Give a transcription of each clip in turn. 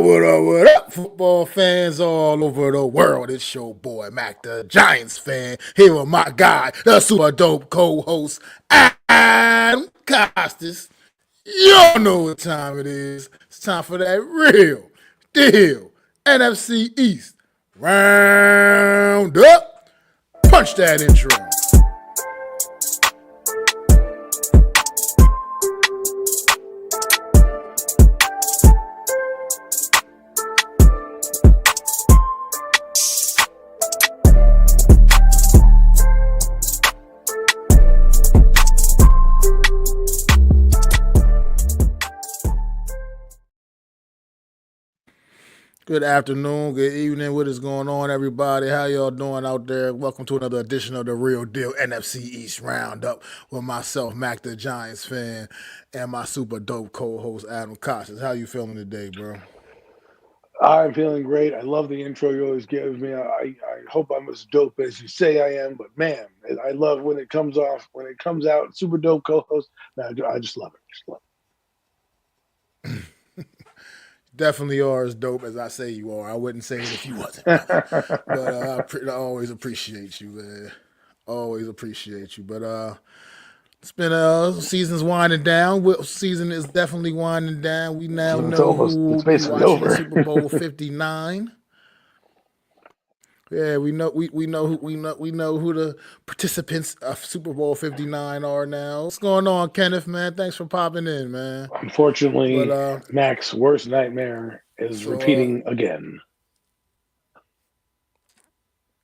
What up, football fans all over the world? It's your boy, Mac the Giants fan, here with my guy, the super dope co-host, Adam Costas. You all know what time it is. It's time for that real deal NFC East round up. Punch that intro. Good afternoon, good evening. What is going on, everybody? How y'all doing out there? Welcome to another edition of the Real Deal NFC East Roundup with myself, Mac the Giants fan, and my super dope co-host, Adam Costas. How you feeling today, bro? I'm feeling great. I love the intro you always give me. I hope I'm as dope as you say I am, but man, I love when it comes off, when it comes out, super dope co-host. Man, I just love it. Just love Definitely are as dope as I say you are. I wouldn't say it if you wasn't, brother. But I always appreciate you, man. Always appreciate you. But it's been season's winding down. Season is definitely winding down. We now know who it's will be basically watching the over. Super Bowl 59. Yeah, we know who the participants of Super Bowl 59 are now. What's going on, Kenneth? Man, thanks for popping in, man. But Unfortunately, Mac's worst nightmare is so repeating again.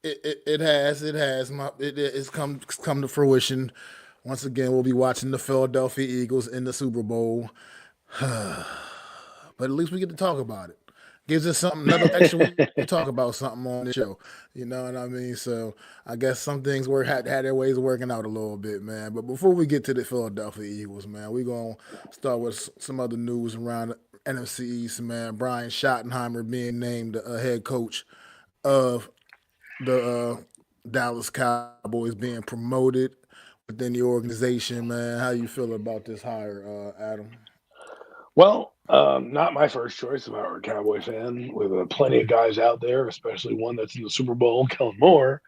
it's come to fruition. Once again, we'll be watching the Philadelphia Eagles in the Super Bowl. But at least we get to talk about it. Gives us something, another extra week to talk about something on the show. You know what I mean? So I guess some things had their ways of working out a little bit, man. But before we get to the Philadelphia Eagles, man, we're going to start with some other news around the NFC East, man. Brian Schottenheimer being named head coach of the Dallas Cowboys, being promoted within the organization, man. How you feel about this hire, Adam? Well, not my first choice if I were a Cowboy fan, with plenty of guys out there, especially one that's in the Super Bowl, Kellen Moore.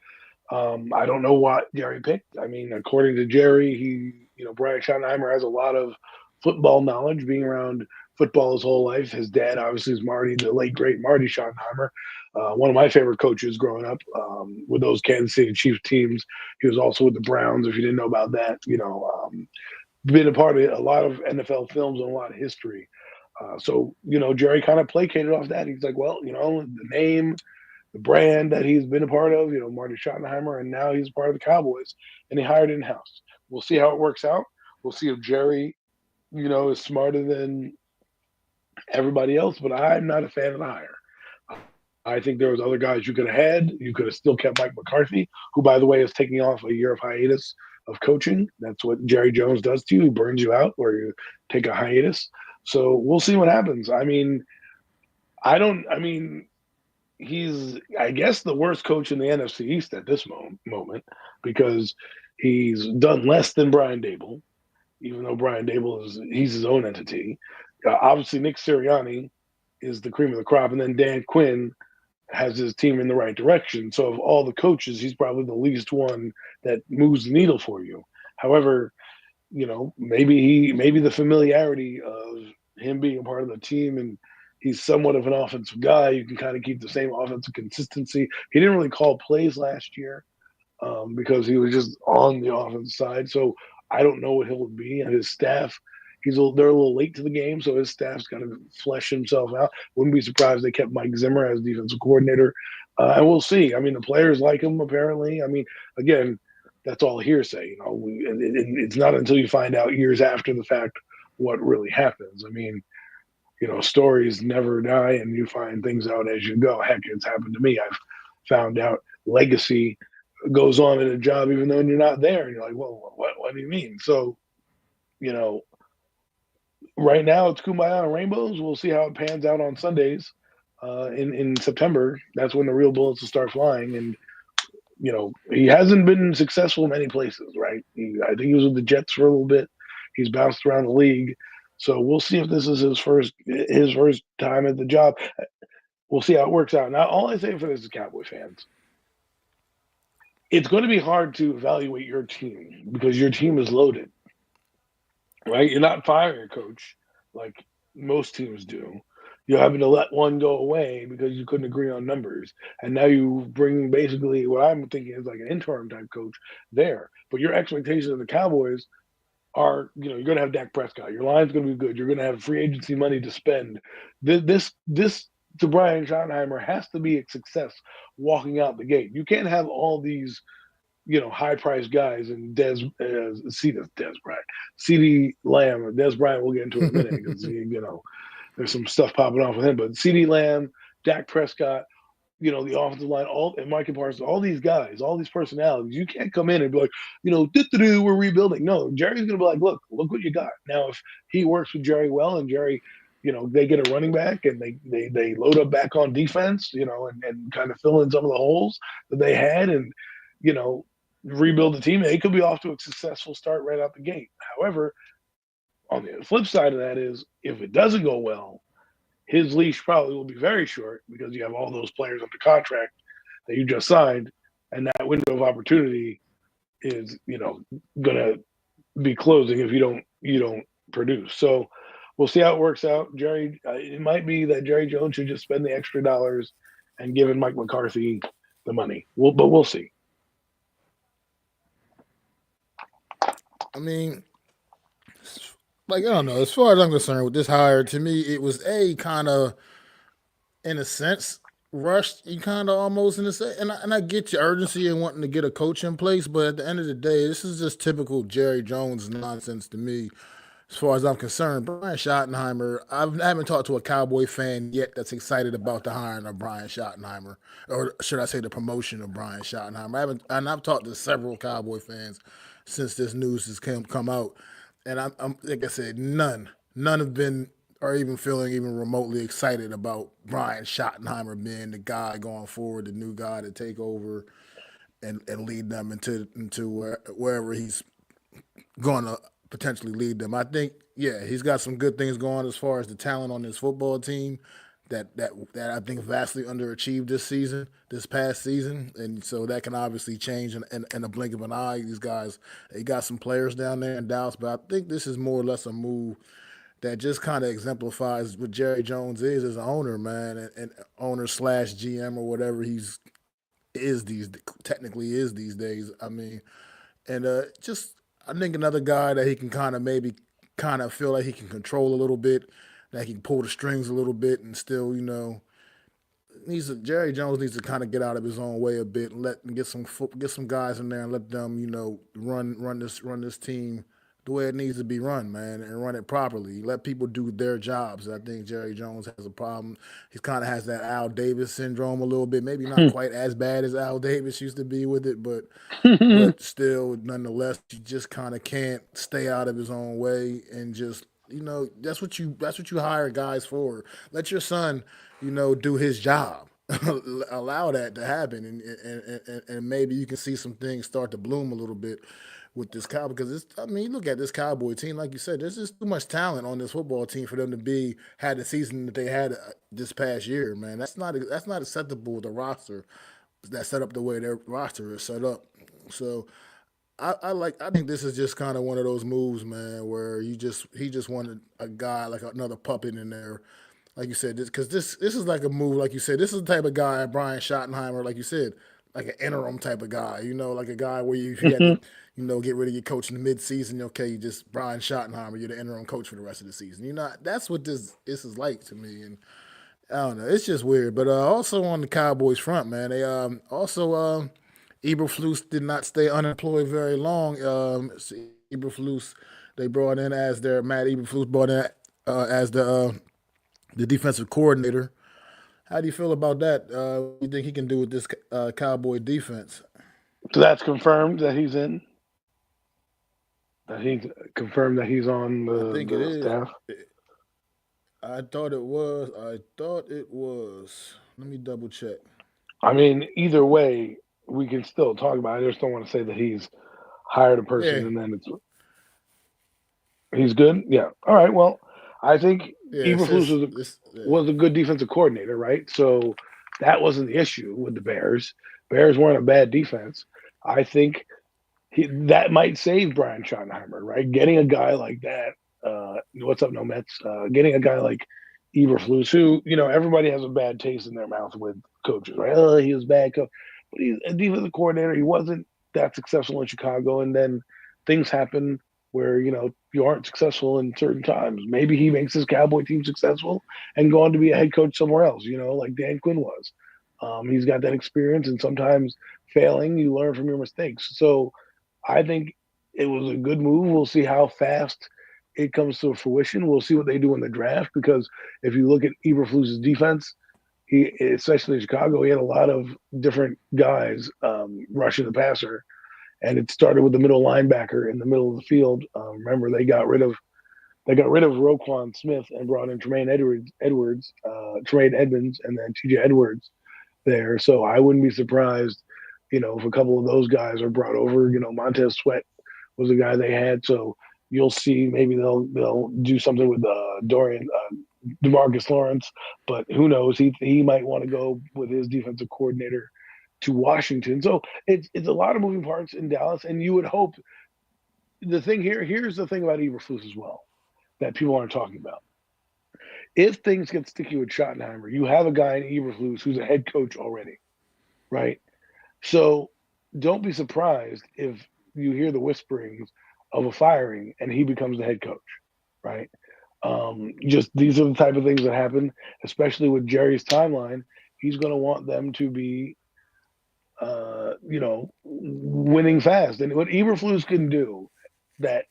I don't know what Jerry picked. I mean, according to Jerry, Brian Schottenheimer has a lot of football knowledge, being around football his whole life. His dad, obviously, is Marty, the late great Marty Schottenheimer, one of my favorite coaches growing up with those Kansas City Chiefs teams. He was also with the Browns. If you didn't know about that, been a part of a lot of NFL films and a lot of history. So Jerry kind of placated off that. He's like, well, the name, the brand that he's been a part of, Marty Schottenheimer, and now he's part of the Cowboys, and he hired in house. We'll see how it works out. We'll see if Jerry, is smarter than everybody else, but I'm not a fan of the hire. I think there was other guys you could have had. You could have still kept Mike McCarthy, who, by the way, is taking off a year of hiatus of coaching. That's what Jerry Jones does to you. He burns you out where you take a hiatus. So we'll see what happens. I mean, he's, I guess, the worst coach in the NFC East at this moment because he's done less than Brian Dable, even though Brian Dable he's his own entity. Obviously, Nick Sirianni is the cream of the crop, and then Dan Quinn has his team in the right direction. So of all the coaches, he's probably the least one that moves the needle for you. However, maybe the familiarity of him being a part of the team, and he's somewhat of an offensive guy. You can kind of keep the same offensive consistency. He didn't really call plays last year because he was just on the offensive side. So I don't know what he'll be, and his staff. They're a little late to the game, so his staff's got to flesh himself out. Wouldn't be surprised they kept Mike Zimmer as defensive coordinator, and we'll see. I mean, the players like him apparently. I mean, again, that's all hearsay. It's not until you find out years after the fact what really happens. I mean, stories never die, and you find things out as you go. Heck, it's happened to me. I've found out legacy goes on in a job even though you're not there, and you're like, well, what do you mean? So, right now it's kumbaya and rainbows. We'll see how it pans out on Sundays in September. That's when the real bullets will start flying. And he hasn't been successful in many places, right? I think he was with the Jets for a little bit. He's bounced around the league. So we'll see if this is his first time at the job. We'll see how it works out. Now, all I say for this is Cowboy fans, it's going to be hard to evaluate your team because your team is loaded, right? You're not firing a coach like most teams do. You're having to let one go away because you couldn't agree on numbers. And now you bring basically what I'm thinking is like an interim type coach there. But your expectations of the Cowboys are, you're going to have Dak Prescott. Your line's going to be good. You're going to have free agency money to spend. This to Brian Schottenheimer has to be a success walking out the gate. You can't have all these, high priced guys and Des Bryant, CD Lamb, Des Bryant. We'll get into in a minute because there's some stuff popping off with him. But CD Lamb, Dak Prescott, the offensive line, and Micah Parsons, all these guys, all these personalities. You can't come in and be like, we're rebuilding. No, Jerry's going to be like, look what you got. Now, if he works with Jerry well and Jerry, they get a running back and they load up back on defense, and kind of fill in some of the holes that they had and, rebuild the team, they could be off to a successful start right out the gate. However, on the flip side of that is if it doesn't go well, his leash probably will be very short because you have all those players under contract that you just signed, and that window of opportunity is, going to be closing if you don't produce. So we'll see how it works out. Jerry, it might be that Jerry Jones should just spend the extra dollars and give Mike McCarthy the money. But we'll see. I mean, I don't know. As far as I'm concerned with this hire, to me, it was kind of, in a sense, rushed. You kind of almost in a sense, and I get your urgency and wanting to get a coach in place, but at the end of the day, this is just typical Jerry Jones nonsense to me. As far as I'm concerned, Brian Schottenheimer, I haven't talked to a Cowboy fan yet that's excited about the hiring of Brian Schottenheimer, or should I say the promotion of Brian Schottenheimer. I've talked to several Cowboy fans since this news has come out, and I'm like I said, none have been or even feeling even remotely excited about Brian Schottenheimer being the guy going forward, the new guy to take over and lead them into wherever he's going to potentially lead them. I think, yeah, he's got some good things going as far as the talent on his football team that I think vastly underachieved this past season, and so that can obviously change in a blink of an eye. These guys, they got some players down there in Dallas, but I think this is more or less a move that just kind of exemplifies what Jerry Jones is as an owner, man, and owner slash GM or whatever technically is these days. I mean, and just I think another guy that he can kind of maybe kind of feel like he can control a little bit, that he can pull the strings a little bit, and still, Jerry Jones needs to kind of get out of his own way a bit and get some guys in there and let them, run this team the way it needs to be run, man, and run it properly. Let people do their jobs. I think Jerry Jones has a problem. He kind of has that Al Davis syndrome a little bit. Maybe not quite as bad as Al Davis used to be with it, but still, nonetheless, he just kind of can't stay out of his own way and just, that's what you hire guys for. Let your son, do his job. Allow that to happen, and maybe you can see some things start to bloom a little bit with this Cowboy, because look at this Cowboy team. Like you said, there's just too much talent on this football team for them to had the season that they had this past year. Man, that's not acceptable with the roster that's set up the way their roster is set up. So I think this is just kind of one of those moves, man, where he just wanted a guy like another puppet in there. Like you said, because this is like a move. Like you said, this is the type of guy Brian Schottenheimer, like you said, like an interim type of guy. Like a guy where you had to, get rid of your coach in the mid-season. Okay, you just Brian Schottenheimer, you're the interim coach for the rest of the season. That's what this is like to me. And I don't know, it's just weird. But also on the Cowboys front, man, they also Eberflus did not stay unemployed very long. Eberflus, they brought in as their Matt Eberflus brought in as the defensive coordinator. How do you feel about that? What do you think he can do with this Cowboy defense? So that's confirmed that he's in? That he's confirmed that he's on the staff? I thought it was. Let me double check. I mean, either way, we can still talk about it. I just don't want to say that he's hired a person and then he's good? Yeah. All right, well, I think Yeah, Eberflus yeah. was a good defensive coordinator, right? So that wasn't the issue with the Bears. Bears weren't a bad defense. I think that might save Brian Schottenheimer, right? Getting a guy like that, what's up, no Mets? Getting a guy like Eberflus, who everybody has a bad taste in their mouth with coaches, right? Oh, he was a bad coach, but he's a defensive coordinator. He wasn't that successful in Chicago, and then things happen where you aren't successful in certain times. Maybe he makes his Cowboy team successful and go on to be a head coach somewhere else, like Dan Quinn was. He's got that experience, and sometimes failing, you learn from your mistakes. So I think it was a good move. We'll see how fast it comes to fruition. We'll see what they do in the draft, because if you look at Eberflus's defense, especially in Chicago, he had a lot of different guys rushing the passer, and it started with the middle linebacker in the middle of the field. Remember, they got rid of Roquan Smith and brought in Tremaine Edmonds, and then T.J. Edwards there. So I wouldn't be surprised, if a couple of those guys are brought over. Montez Sweat was the guy they had. So you'll see, maybe they'll do something with DeMarcus Lawrence, but who knows? He might want to go with his defensive coordinator to Washington. So it's a lot of moving parts in Dallas, and you would hope. Here's the thing about Eberflus as well that people aren't talking about. If things get sticky with Schottenheimer, you have a guy in Eberflus who's a head coach already, right? So don't be surprised if you hear the whisperings of a firing and he becomes the head coach, right? Just these are the type of things that happen, especially with Jerry's timeline. He's going to want them to be, winning fast. And what Eberflus can do that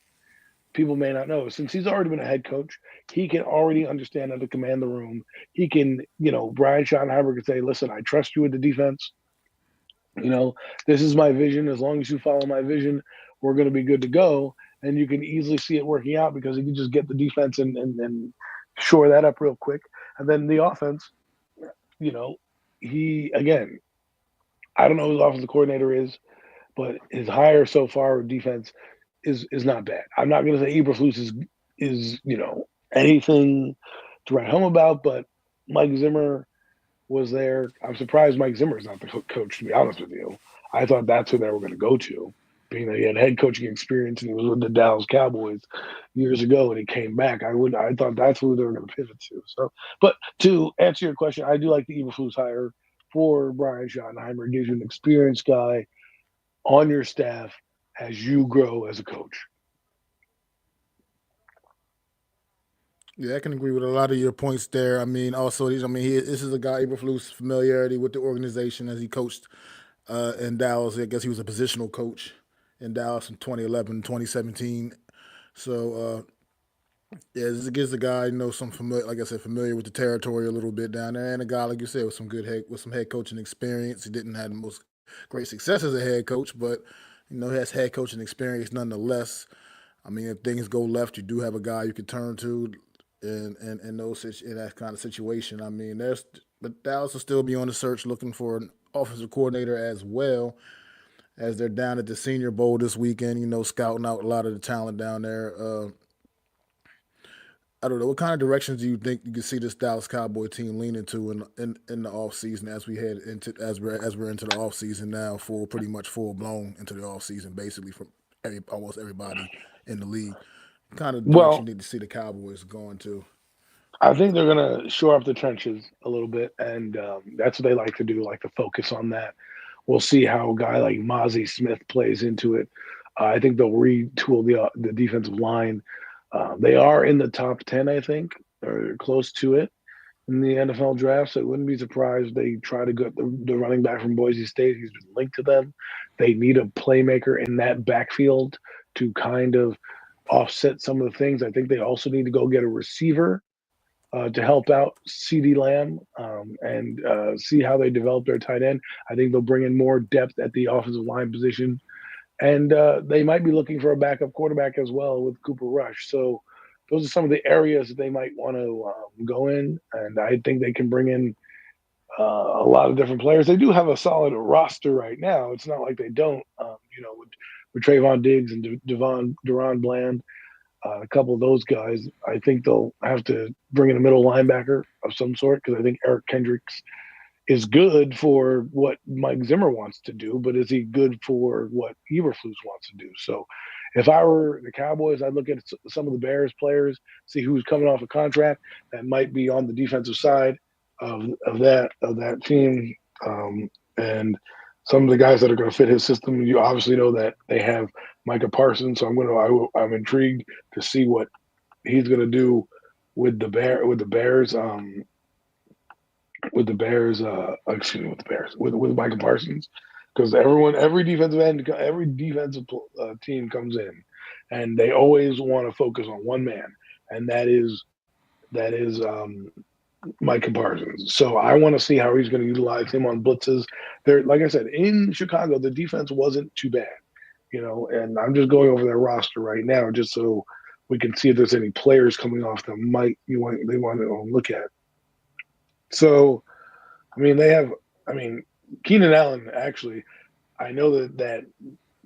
people may not know, since he's already been a head coach, he can already understand how to command the room. He can, Brian Schottenheimer can say, listen, I trust you with the defense. This is my vision. As long as you follow my vision, we're going to be good to go. And you can easily see it working out because he can just get the defense and shore that up real quick. And then the offense, he, again, I don't know who the offensive coordinator is, but his hire so far with defense is not bad. I'm not going to say Eberflus is anything to write home about, but Mike Zimmer was there. I'm surprised Mike Zimmer is not the coach, to be honest with you. I thought that's who they were going to go to, being that he had head coaching experience and he was with the Dallas Cowboys years ago and he came back. I thought that's who they were going to pivot to. So, but to answer your question, I do like the Eberflus hire for Brian Schottenheimer. It gives you an experienced guy on your staff as you grow as a coach. Yeah, I can agree with a lot of your points there. I mean, also, this is a guy, Eberflus, familiarity with the organization as he coached in Dallas. I guess he was a positional coach in Dallas in 2011, 2017. So, yeah, this gives the guy, some familiar, like I said, familiar with the territory a little bit down there, and a guy, like you said, with some head coaching experience. He didn't have the most great success as a head coach, but he has head coaching experience nonetheless. I mean, if things go left, you do have a guy you could turn to in that kind of situation. I mean, but Dallas will still be on the search looking for an offensive coordinator as well, as they're down at the Senior Bowl this weekend. Scouting out a lot of the talent down there. I don't know, what kind of directions do you think you can see this Dallas Cowboy team lean into in the offseason as we head into as we're into the offseason now, pretty much full blown into the offseason, basically from almost everybody in the league. What kind of direction Well, you need to see the Cowboys going to? I think they're going to shore up the trenches a little bit, and that's what they like to do, like to focus on that. We'll see how a guy like Mozzie Smith plays into it. I think they'll retool the defensive line. They are in the top 10, I think, or close to it in the NFL draft. So it wouldn't be surprised if they try to get the running back from Boise State. He's been linked to them. They need a playmaker in that backfield to kind of offset some of the things. I think they also need to go get a receiver to help out CD Lamb and see how they develop their tight end. I think they'll bring in more depth at the offensive line position. And they might be looking for a backup quarterback as well with Cooper Rush. So those are some of the areas that they might want to go in. And I think they can bring in a lot of different players. They do have a solid roster right now. It's not like they don't, with Trayvon Diggs and Deron Bland. A couple of those guys, I think they'll have to bring in a middle linebacker of some sort because I think Eric Kendricks is good for what Mike Zimmer wants to do, but is he good for what Eberflus wants to do? So if I were the Cowboys, I'd look at some of the Bears players, see who's coming off a contract that might be on the defensive side of that team, and some of the guys that are going to fit his system. You obviously know that they have Micah Parsons, so I'm intrigued to see what he's going to do with the Bears. With Micah Parsons, because every defensive end, every defensive team comes in, and they always want to focus on one man, and that is Micah Parsons. So I want to see how he's going to utilize him on blitzes. There, like I said, in Chicago, the defense wasn't too bad, and I'm just going over their roster right now just so we can see if there's any players coming off that they want to look at. So I mean, Keenan Allen, actually, I know that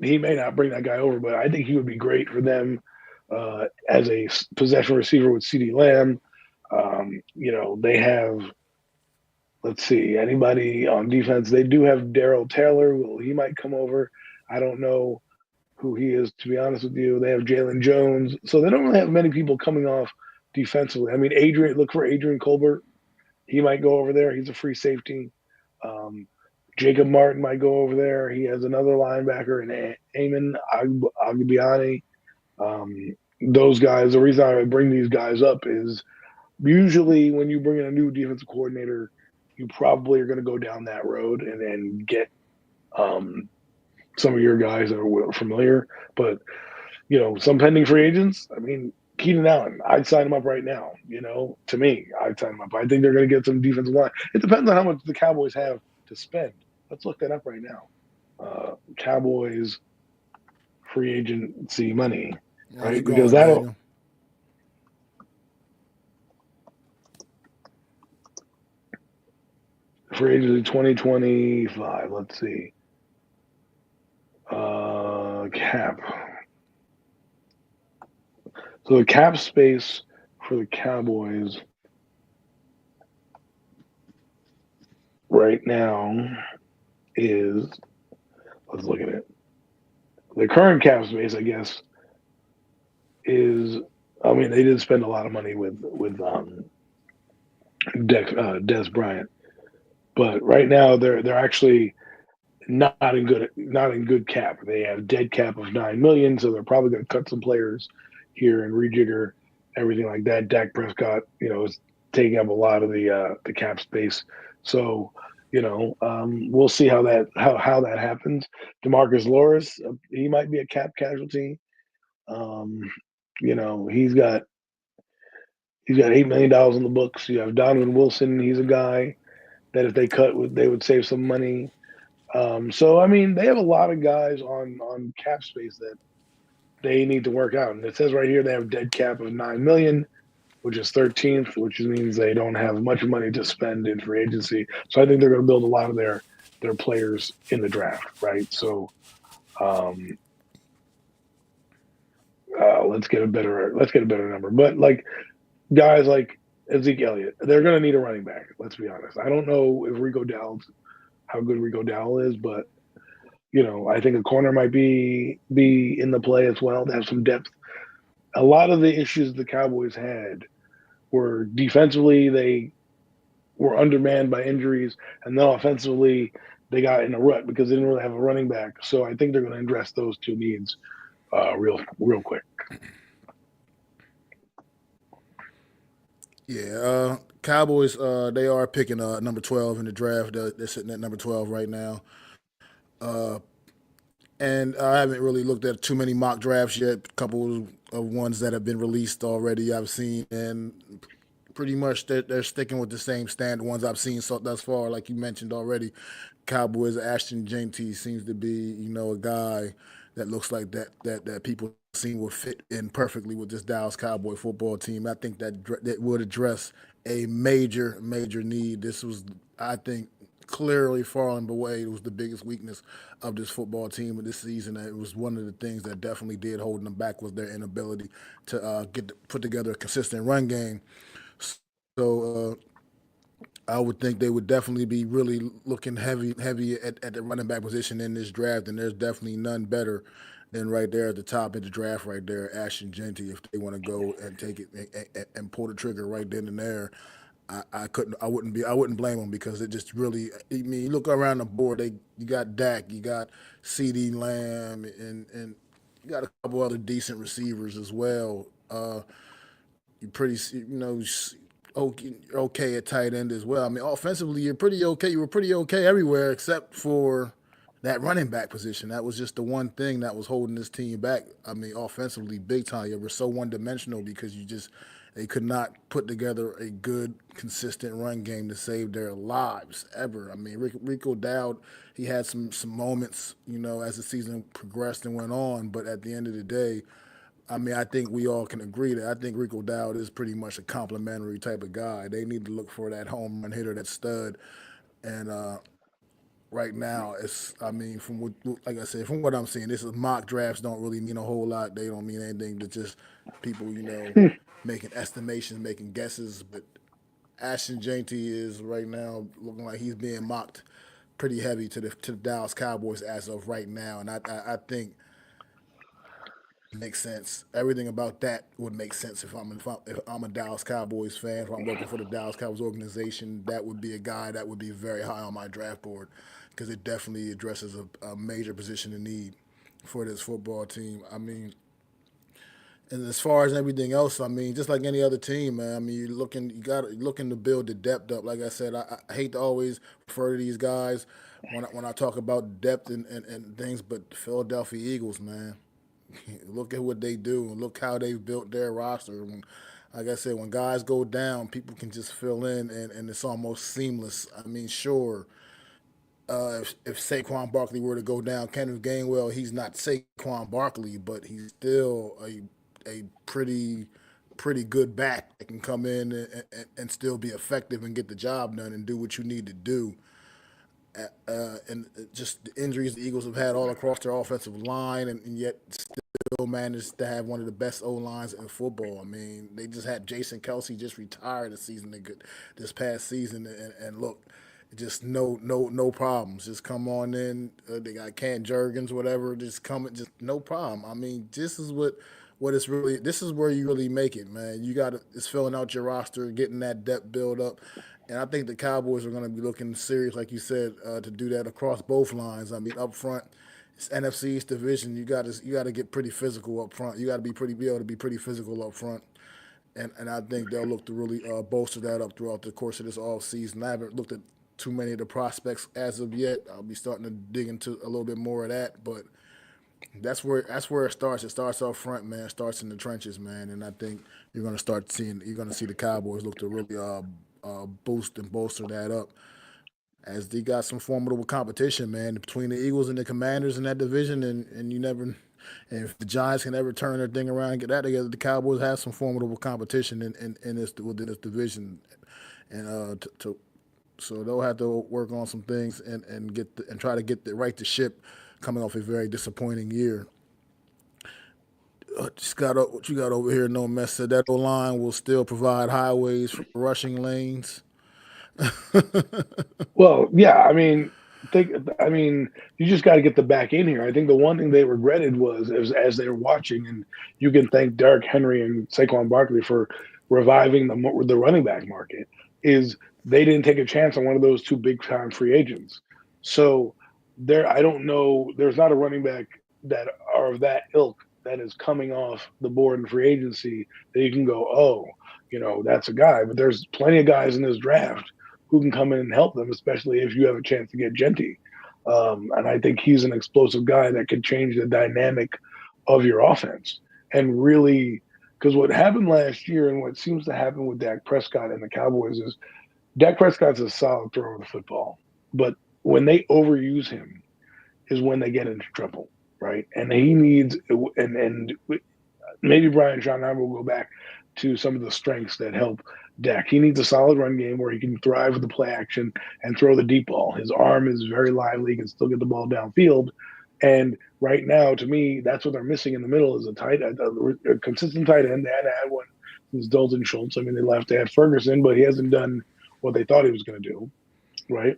he may not bring that guy over, but I think he would be great for them as a possession receiver with CeeDee Lamb. They have, let's see, anybody on defense. They do have Darrell Taylor. Well, he might come over. I don't know who he is, to be honest with you. They have Jalen Jones. So they don't really have many people coming off defensively. I mean, look for Adrian Colbert. He might go over there. He's a free safety. Jacob Martin might go over there. He has another linebacker in Eamon Agbiani. Those guys, the reason I bring these guys up is usually when you bring in a new defensive coordinator, you probably are going to go down that road and get some of your guys that are familiar. But, some pending free agents, I mean, Keenan Allen, I'd sign him up right now. To me, I'd sign him up. I think they're going to get some defensive line. It depends on how much the Cowboys have to spend. Let's look that up right now. Cowboys free agency money, right? Because going, that'll Daniel? free agency 2025. Let's see. Cap. So the cap space for the Cowboys right now is, let's look at it. The current cap space, I guess, is, I mean, they did spend a lot of money with Des Bryant, but right now they're actually not in good cap. They have dead cap of $9 million, so they're probably going to cut some players here and rejigger everything like that. Dak Prescott, is taking up a lot of the cap space. So, we'll see how that happens. DeMarcus Lawrence, he might be a cap casualty. He's got $8 million in the books. You have Donovan Wilson. He's a guy that if they cut, they would save some money. So I mean, they have a lot of guys on cap space that they need to work out. And it says right here they have dead cap of $9 million, which is 13th, which means they don't have much money to spend in free agency. So I think they're going to build a lot of their players in the draft, right? So let's get a better number. But like guys like Zeke Elliott, they're going to need a running back. Let's be honest. I don't know if how good Rico Dowdle is, but I think a corner might be in the play as well to have some depth. A lot of the issues the Cowboys had were defensively they were undermanned by injuries, and then offensively they got in a rut because they didn't really have a running back. So I think they're going to address those two needs real quick. Yeah, Cowboys. They are picking number 12 in the draft. They're sitting at number 12 right now. And I haven't really looked at too many mock drafts yet. A couple of ones that have been released already I've seen, and pretty much they're sticking with the same standard ones I've seen thus far. Like you mentioned already, Cowboys Ashton Jeanty seems to be a guy that looks like that people seem will fit in perfectly with this Dallas Cowboy football team. I think that would address a major need. This was, I think, clearly falling away. It was the biggest weakness of this football team of this season. It was one of the things that definitely did holding them back was their inability to put together a consistent run game. So I would think they would definitely be really looking heavy at the running back position in this draft, and there's definitely none better than right there at the top of the draft, right there, Ashton Genty. If they want to go and take it and pull the trigger right then and there, I wouldn't blame them because it just really. I mean, you look around the board, you got Dak, you got C.D. Lamb, and you got a couple other decent receivers as well. You pretty, okay at tight end as well. I mean, offensively, you're pretty okay. You were pretty okay everywhere except for that running back position. That was just the one thing that was holding this team back. I mean, offensively, big time. You were so one dimensional because they could not put together a good, consistent run game to save their lives ever. I mean, Rico Dowd, he had some moments, as the season progressed and went on, but at the end of the day, I mean, I think we all can agree that I think Rico Dowd is pretty much a complimentary type of guy. They need to look for that home run hitter, that stud. And right now, I mean, like I said, from what I'm seeing, this is mock drafts don't really mean a whole lot. They don't mean anything to just people, making estimations, making guesses. But Ashton Genty is right now looking like he's being mocked pretty heavy to the Dallas Cowboys as of right now. And I think makes sense. Everything about that would make sense if I'm a Dallas Cowboys fan. If I'm working for the Dallas Cowboys organization, that would be a guy that would be very high on my draft board because it definitely addresses a major position of need for this football team. I mean, and as far as everything else, I mean, just like any other team, man. I mean, you're looking to build the depth up. Like I said, I hate to always refer to these guys when I talk about depth and things, but the Philadelphia Eagles, man. Look at what they do and look how they've built their roster. Like I said, when guys go down, people can just fill in and it's almost seamless. I mean, sure, if Saquon Barkley were to go down, Kenneth Gainwell, he's not Saquon Barkley, but he's still a pretty good back that can come in and still be effective and get the job done and do what you need to do. And just the injuries the Eagles have had all across their offensive line, and yet still managed to have one of the best O lines in football. I mean, they just had Jason Kelsey just retire this past season, and look, just no problems. Just come on in. They got Cam Jurgens, whatever. Just no problem. I mean, this is what it's really. This is where you really make it, man. It's filling out your roster, getting that depth build up. And I think the Cowboys are going to be looking serious, like you said, to do that across both lines. I mean, up front, it's NFC East division. You got to get pretty physical up front. You got to be able to be pretty physical up front. And I think they'll look to really bolster that up throughout the course of this offseason. I haven't looked at too many of the prospects as of yet. I'll be starting to dig into a little bit more of that, but that's where it starts. It starts up front, man. It starts in the trenches, man. And I think you're going to see the Cowboys look to really boost and bolster that up as they got some formidable competition, man, between the Eagles and the Commanders in that division. And if the Giants can ever turn their thing around and get that together, the Cowboys have some formidable competition within this division, and so they'll have to work on some things and try to right the ship coming off a very disappointing year. What you got over here? No mess. Said that O-line will still provide highways for rushing lanes. Well, yeah, I mean, you just got to get the back in here. I think the one thing they regretted was as they were watching, and you can thank Derrick Henry and Saquon Barkley for reviving the running back market, is they didn't take a chance on one of those two big time free agents. So I don't know, there's not a running back that are of that ilk that is coming off the board in free agency that you can go, oh, that's a guy. But there's plenty of guys in this draft who can come in and help them, especially if you have a chance to get Genty. And I think he's an explosive guy that could change the dynamic of your offense. And really, because what happened last year and what seems to happen with Dak Prescott and the Cowboys is Dak Prescott's a solid thrower of the football. But when they overuse him is when they get into trouble, right? And he needs, and maybe Brian Sean and I will go back. to some of the strengths that help Dak. He needs a solid run game where he can thrive with the play action and throw the deep ball. His arm is very lively; he can still get the ball downfield. And right now, to me, that's what they're missing in the middle is a consistent tight end. They hadn't had one since Dalton Schultz. I mean, they left. They had Ferguson, but he hasn't done what they thought he was going to do. Right?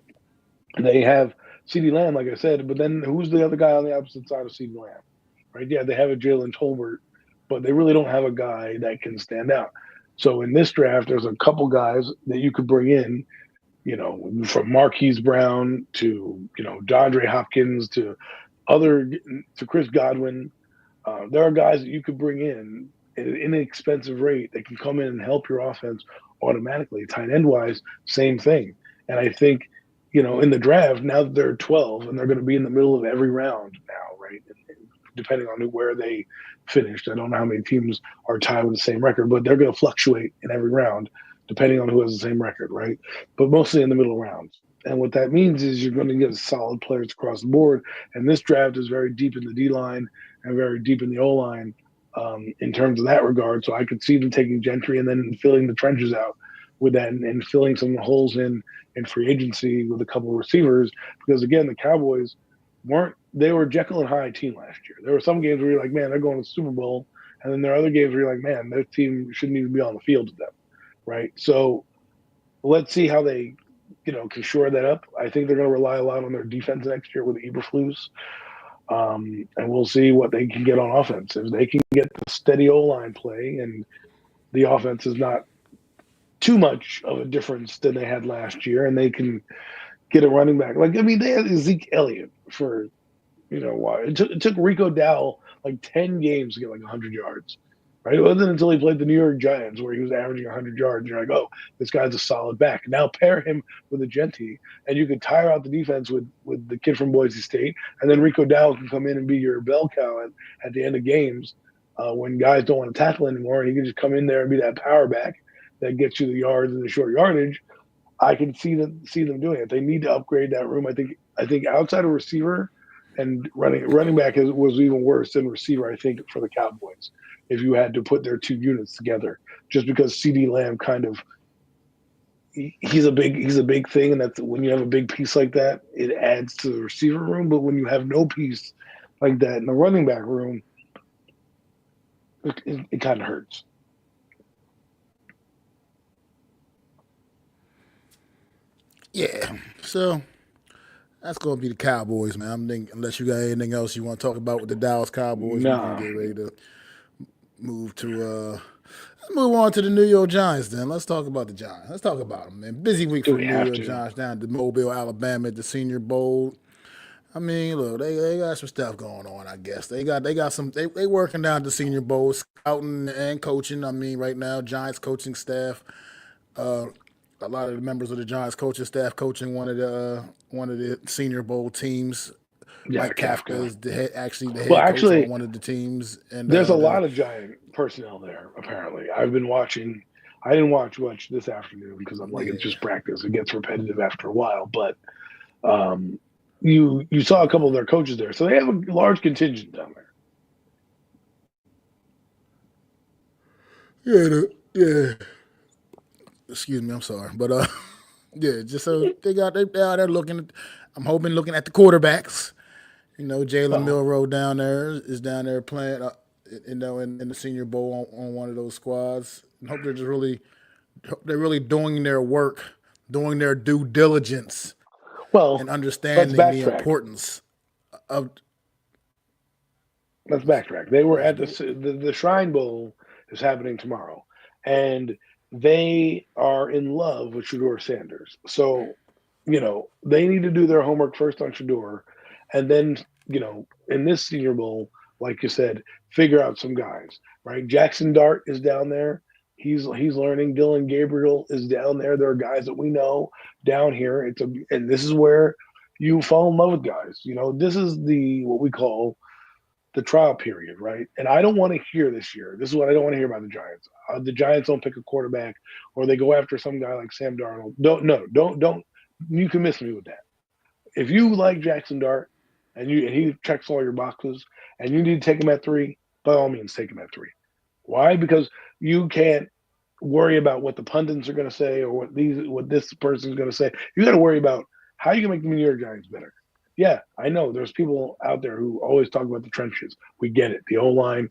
They have CeeDee Lamb, like I said, but then who's the other guy on the opposite side of CeeDee Lamb? Right? Yeah, they have a Jalen Tolbert, but they really don't have a guy that can stand out. So in this draft, there's a couple guys that you could bring in, from Marquise Brown to, DeAndre Hopkins to Chris Godwin. There are guys that you could bring in at an inexpensive rate that can come in and help your offense automatically. Tight end wise, same thing. And I think, in the draft, now that they're 12 and they're going to be in the middle of every round now, right? And depending on where they finished. I don't know how many teams are tied with the same record, but they're going to fluctuate in every round depending on who has the same record, right? But mostly in the middle rounds. And what that means is you're going to get solid players across the board. And this draft is very deep in the D line and very deep in the O line in terms of that regard. So I could see them taking Gentry and then filling the trenches out with that and filling some holes in free agency with a couple of receivers. Because again, the Cowboys they were Jekyll and Hyde team last year. There were some games where you're like, man, they're going to the Super Bowl. And then there are other games where you're like, man, their team shouldn't even be on the field with them. Right. So let's see how they, can shore that up. I think they're going to rely a lot on their defense next year with Eberflus. And we'll see what they can get on offense. If they can get the steady O-line play and the offense is not too much of a difference than they had last year, and they can get a running back. They had Zeke Elliott for, why? It took Rico Dowell 10 games to get 100 yards, right? It wasn't until he played the New York Giants where he was averaging 100 yards. You're like, oh, this guy's a solid back. Now pair him with a Genty, and you can tire out the defense with the kid from Boise State, and then Rico Dowell can come in and be your bell cow at the end of games when guys don't want to tackle anymore, and he can just come in there and be that power back that gets you the yards and the short yardage. I can see them doing it. They need to upgrade that room. I think outside of receiver and running back was even worse than receiver, I think, for the Cowboys, if you had to put their two units together, just because CeeDee Lamb he's a big thing, and that's when you have a big piece like that, it adds to the receiver room. But when you have no piece like that in the running back room, it kind of hurts. Yeah, so that's going to be the Cowboys, man. I'm thinking, unless you got anything else you want to talk about with the Dallas Cowboys, Nah. we can get ready to move to let's move on to the New York Giants. Then let's talk about the Giants. Let's talk about them, man. Busy week for the New York Giants down to Mobile, Alabama at the Senior Bowl. I mean, look, they got some stuff going on. I guess they got some. They working down at the Senior Bowl, scouting and coaching. I mean, right now, Giants coaching staff. A lot of the members of the Giants coaching staff coaching one of the Senior Bowl teams. Yeah, Mike Kafka is the head coach on one of the teams. And there's a lot of Giant personnel there. Apparently, I've been watching. I didn't watch much this afternoon because I'm like, it's just practice. It gets repetitive after a while. But you saw a couple of their coaches there, so they have a large contingent down there. Yeah. Excuse me, I'm sorry, but just so they're out there looking. I'm looking at the quarterbacks. Jalen Milroe down there is down there playing, in the Senior Bowl on one of those squads. I hope they're really doing their work, doing their due diligence, and understanding the importance of. Let's backtrack. They were at the Shrine Bowl is happening tomorrow, and they are in love with Shedeur Sanders. So, they need to do their homework first on Shedeur, and then, in this Senior Bowl, like you said, figure out some guys, right? Jackson Dart is down there. He's learning. Dylan Gabriel is down there. There are guys that we know down here. And this is where you fall in love with guys. This is what we call the trial period, right? And I don't want to hear this year. This is what I don't want to hear about the Giants. The Giants don't pick a quarterback, or they go after some guy like Sam Darnold. Don't. You can miss me with that. If you like Jackson Dart and he checks all your boxes, and you need to take him at 3, by all means, take him at 3. Why? Because you can't worry about what the pundits are going to say or what this person's going to say. You got to worry about how you can make the New York Giants better. Yeah, I know there's people out there who always talk about the trenches. We get it. The O line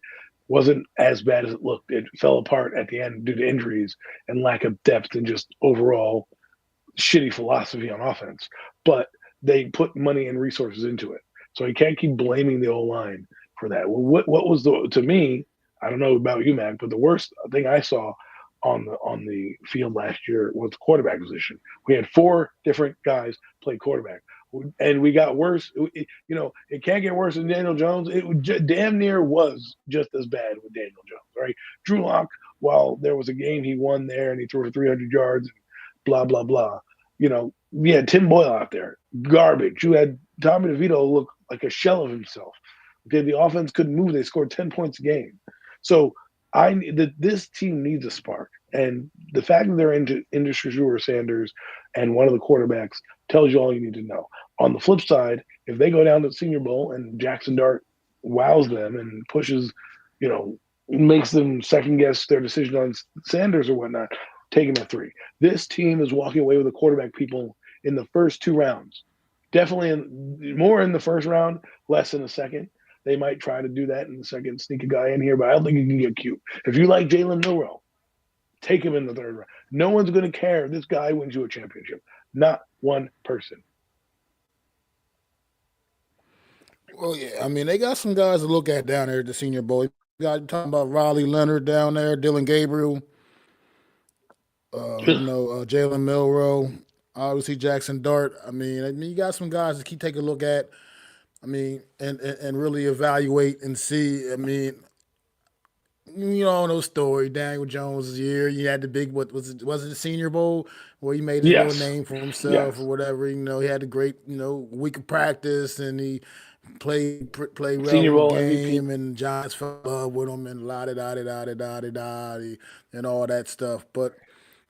wasn't as bad as it looked. It fell apart at the end due to injuries and lack of depth and just overall shitty philosophy on offense. But they put money and resources into it, so you can't keep blaming the O line for that. Well, what was the to me? I don't know about you, Mac, but the worst thing I saw on the field last year was the quarterback position. We had four different guys play quarterback, and we got worse. It can't get worse than Daniel Jones. It damn near was just as bad with Daniel Jones. Right, Drew Lock. While there was a game he won there and he threw for 300 yards, and blah blah blah. We had Tim Boyle out there, garbage. You had Tommy DeVito look like a shell of himself. Okay, the offense couldn't move. They scored 10 points a game. So this team needs a spark, and the fact that they're into Shedeur Sanders and one of the quarterbacks tells you all you need to know. On the flip side, if they go down to the Senior Bowl and Jackson Dart wows them and pushes, makes them second guess their decision on Sanders or whatnot, take him at 3. This team is walking away with the quarterback people in the first 2 rounds. Definitely more in the first round, less in the second. They might try to do that in the second, sneak a guy in here, but I don't think you can get cute. If you like Jalen Milroe, take him in the 3rd round. No one's going to care if this guy wins you a championship. Not one person. Well, yeah, I mean, they got some guys to look at down there at the Senior Bowl. You got talking about Raleigh Leonard down there, Dylan Gabriel, Jalen Milroe, obviously Jackson Dart. I mean, you got some guys to keep taking a look at. I mean, and really evaluate and see. I mean, you all know the story. Daniel Jones' year, you had the big was it the Senior Bowl where he made his little Yes. name for himself or Yes. whatever. He had a great week of practice and he played Senior relevant Bowl MVP. game and Giants fell in love with him and la da da da da da da da and all that stuff. But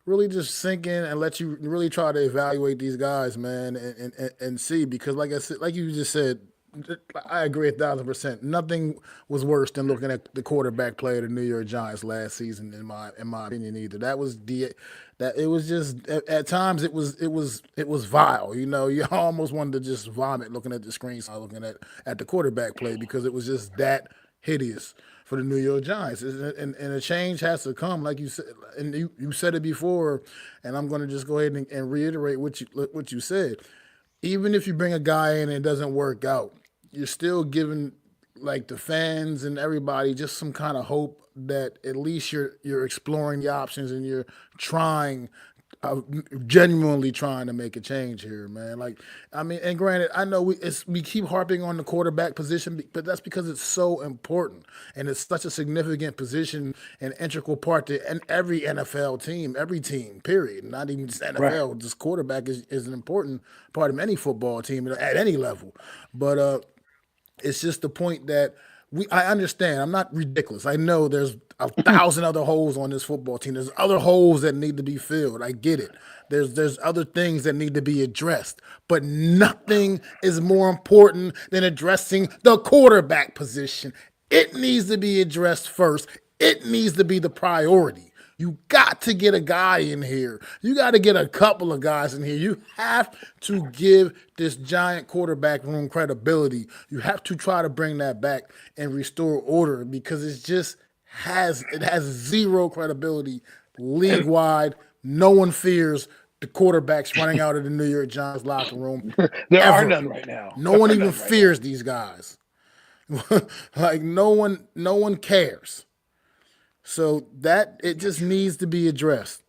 really just sink in and let you really try to evaluate these guys, man, and see because like I said, like you just said, I agree 1,000%. Nothing was worse than looking at the quarterback play of the New York Giants last season, in my opinion. Either that was that it was just at times it was vile. You almost wanted to just vomit looking at the screen, looking at the quarterback play because it was just that hideous for the New York Giants. And a change has to come, like you said, and you said it before, and I'm going to just go ahead and reiterate what you said. Even if you bring a guy in and it doesn't work out, you're still giving like the fans and everybody just some kind of hope that at least you're exploring the options and you're trying uh, genuinely trying to make a change here, man. Like, I mean, and granted, I know we keep harping on the quarterback position, but that's because it's so important and it's such a significant position and integral part to and every NFL team, every team, period. Not even just Right. NFL. Just quarterback is an important part of any football team at any level. But it's just the point that I understand. I'm not ridiculous. I know there's 1,000 other holes on this football team. There's other holes that need to be filled. I get it. There's other things that need to be addressed. But nothing is more important than addressing the quarterback position. It needs to be addressed first. It needs to be the priority. You got to get a guy in here. You got to get a couple of guys in here. You have to give this giant quarterback room credibility. You have to try to bring that back and restore order because it has zero credibility league And wide. No one fears the quarterbacks running out of the New York Giants locker room there are ever. none right now. No There one are even none right now. fears these guys. Like no one cares. So that it just needs to be addressed.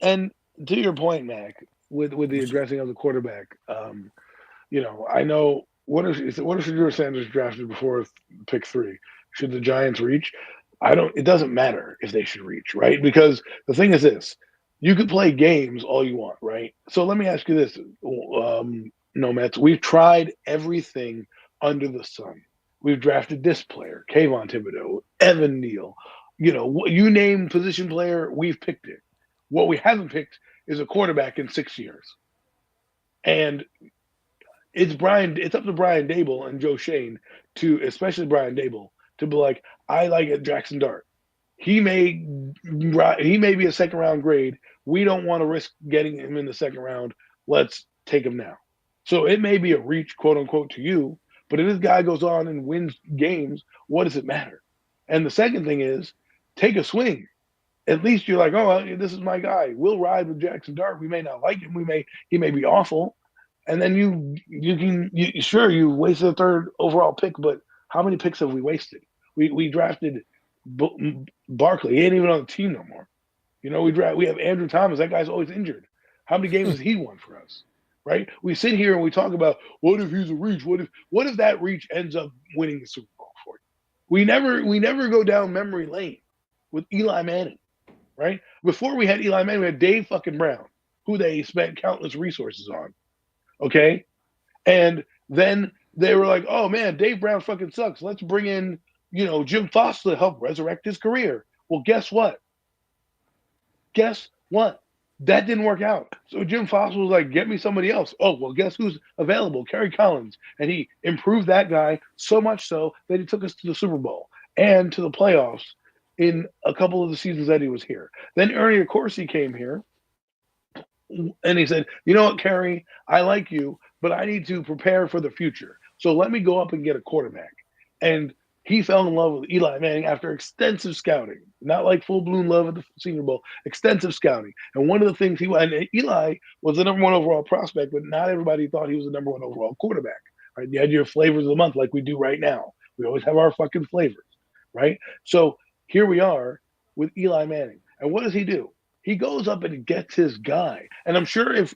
And to your point, Mac, with the addressing of the quarterback, I know what if Shedeur Sanders drafted before pick 3? Should the Giants reach? I don't. It doesn't matter if they should reach, right? Because the thing is this: you could play games all you want, right? So let me ask you this, no Mets. We've tried everything under the sun. We've drafted this player, Kayvon Thibodeau, Evan Neal. You name position player, we've picked it. What we haven't picked is a quarterback in 6 years. And it's up to Brian Dable and Joe Shane to, especially Brian Dable, to be like, I like it Jackson Dart. He may be a second round grade. We don't want to risk getting him in the second round. Let's take him now. So it may be a reach, quote unquote, to you, but if this guy goes on and wins games, what does it matter? And the second thing is take a swing. At least you're like, oh, this is my guy. We'll ride with Jackson Dart. We may not like him. He may be awful. And then you wasted a third overall pick, but how many picks have we wasted? We drafted Barkley. He ain't even on the team no more. We have Andrew Thomas. That guy's always injured. How many games has he won for us? Right? We sit here and we talk about what if he's a reach? What if that reach ends up winning the Super Bowl for you? We never go down memory lane with Eli Manning, right? Before we had Eli Manning, we had Dave fucking Brown, who they spent countless resources on. Okay? And then they were like, oh man, Dave Brown fucking sucks. Let's bring in, Jim Foster to help resurrect his career. Well, guess what? That didn't work out. So Jim Foster was like, get me somebody else. Oh, well, guess who's available? Kerry Collins. And he improved that guy so much so that he took us to the Super Bowl and to the playoffs in a couple of the seasons that he was here. Then Ernie Accorsi came here, and he said, you know what, Kerry, I like you, but I need to prepare for the future. So let me go up and get a quarterback. And he fell in love with Eli Manning after extensive scouting, not like full-blown love at the Senior Bowl, extensive scouting. And one of the things and Eli was the number one overall prospect, but not everybody thought he was the number one overall quarterback. Right? You had your flavors of the month like we do right now. We always have our fucking flavors, right? So here we are with Eli Manning. And what does he do? He goes up and gets his guy. And I'm sure if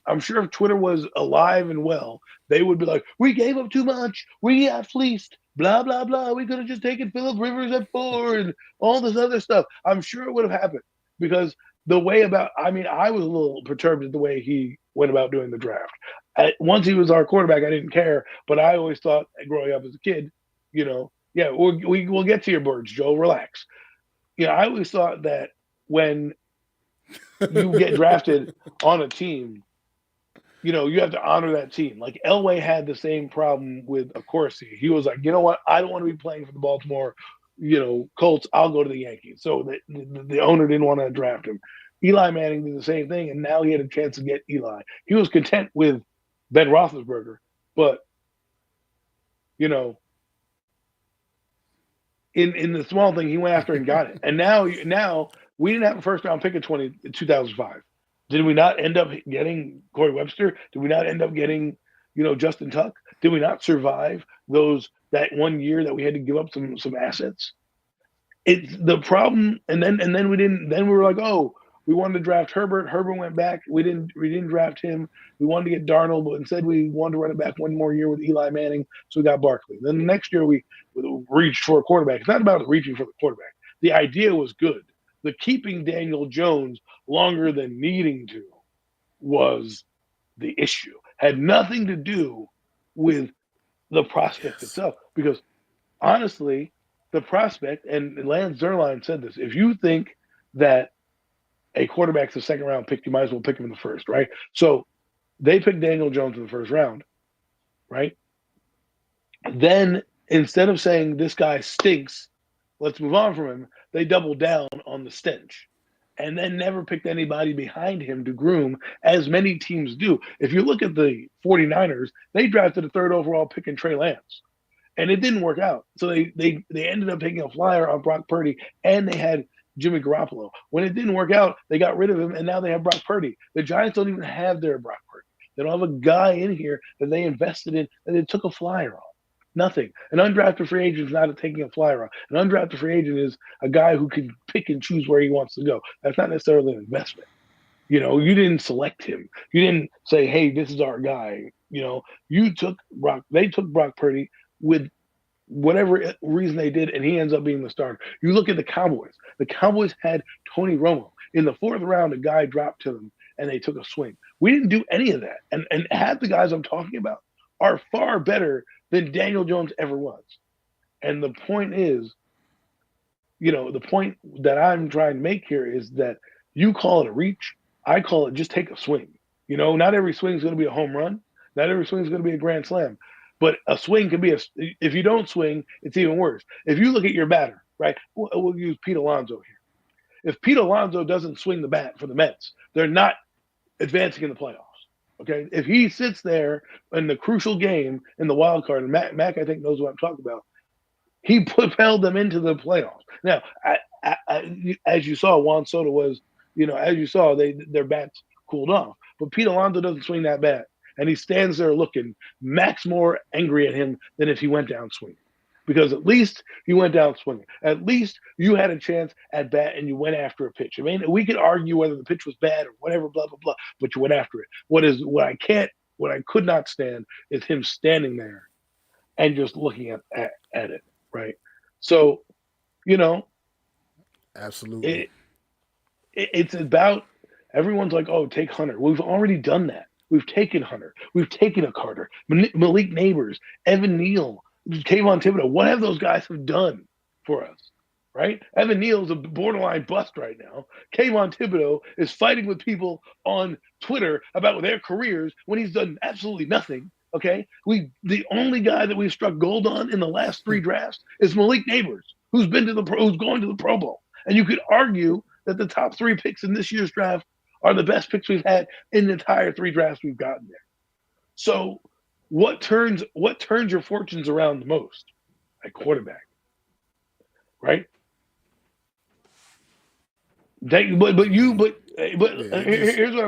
Twitter was alive and well, they would be like, we gave up too much. We got fleeced. Blah, blah, blah. We could have just taken Phillip Rivers at 4 and all this other stuff. I'm sure it would have happened because I was a little perturbed at the way he went about doing the draft. Once he was our quarterback, I didn't care. But I always thought growing up as a kid, we'll get to your birds, Joe. Relax. I always thought that when you get drafted on a team, you have to honor that team. Like Elway had the same problem with Accorsi. He was like, you know what? I don't want to be playing for the Baltimore, Colts. I'll go to the Yankees. So the owner didn't want to draft him. Eli Manning did the same thing, and now he had a chance to get Eli. He was content with Ben Roethlisberger, but in the small thing, he went after and got it. And now we didn't have a first round pick in 2005. Did we not end up getting Corey Webster? Did we not end up getting, Justin Tuck? Did we not survive that 1 year that we had to give up some assets? It's the problem. And then we didn't. Then we were like, oh, we wanted to draft Herbert. Herbert went back. We didn't draft him. We wanted to get Darnold, but instead we wanted to run it back one more year with Eli Manning. So we got Barkley. Then the next year we reached for a quarterback. It's not about reaching for the quarterback. The idea was good. The keeping Daniel Jones longer than needing to was the issue. Had nothing to do with the prospect itself. Because honestly, the prospect, and Lance Zierlein said this, if you think that a quarterback's a second round pick, you might as well pick him in the first, right? So they picked Daniel Jones in the first round, right? Then instead of saying this guy stinks, let's move on from him, they doubled down on the stench and then never picked anybody behind him to groom, as many teams do. If you look at the 49ers, they drafted a third overall pick in Trey Lance, and it didn't work out. So they ended up taking a flyer on Brock Purdy, and they had Jimmy Garoppolo. When it didn't work out, they got rid of him, and now they have Brock Purdy. The Giants don't even have their Brock Purdy. They don't have a guy in here that they invested in that they took a flyer on. Nothing. An undrafted free agent is not taking a flyer on. An undrafted free agent is a guy who can pick and choose where he wants to go. That's not necessarily an investment. You didn't select him. You didn't say, hey, this is our guy. You took Brock. They took Brock Purdy with whatever reason they did, and he ends up being the starter. You look at the Cowboys. The Cowboys had Tony Romo. In the fourth round, a guy dropped to them, and they took a swing. We didn't do any of that. And half the guys I'm talking about are far better than Daniel Jones ever was. And the point is, the point that I'm trying to make here is that you call it a reach. I call it just take a swing. Not every swing is going to be a home run. Not every swing is going to be a grand slam. But a swing can be if you don't swing, it's even worse. If you look at your batter, right? We'll use Pete Alonso here. if Pete Alonso doesn't swing the bat for the Mets, they're not advancing in the playoffs. Okay, if he sits there in the crucial game in the wild card, and Mac I think knows what I'm talking about, he propelled them into the playoffs. Now, as you saw, Juan Soto was, as you saw, their bats cooled off. But Pete Alonso doesn't swing that bat, and he stands there looking. Mac's more angry at him than if he went down swinging, because at least you went down swinging. At least you had a chance at bat and you went after a pitch. I mean, we could argue whether the pitch was bad or whatever, blah blah blah, but you went after it. What I could not stand is him standing there and just looking at it. Right. So, absolutely. It's about, everyone's like, oh, take Hunter. We've already done that. We've taken Hunter. We've taken a Carter, Malik Neighbors, Evan Neal, Kayvon Thibodeau. What have those guys have done for us? Right? Evan Neal's a borderline bust right now. Kayvon Thibodeau is fighting with people on Twitter about their careers when he's done absolutely nothing. Okay, the only guy that we've struck gold on in the last 3 drafts is Malik Neighbors, who's going to the Pro Bowl. And you could argue that the top 3 picks in this year's draft are the best picks we've had in the entire 3 drafts we've gotten there. So, what turns your fortunes around the most? At quarterback, right? Here's what I'm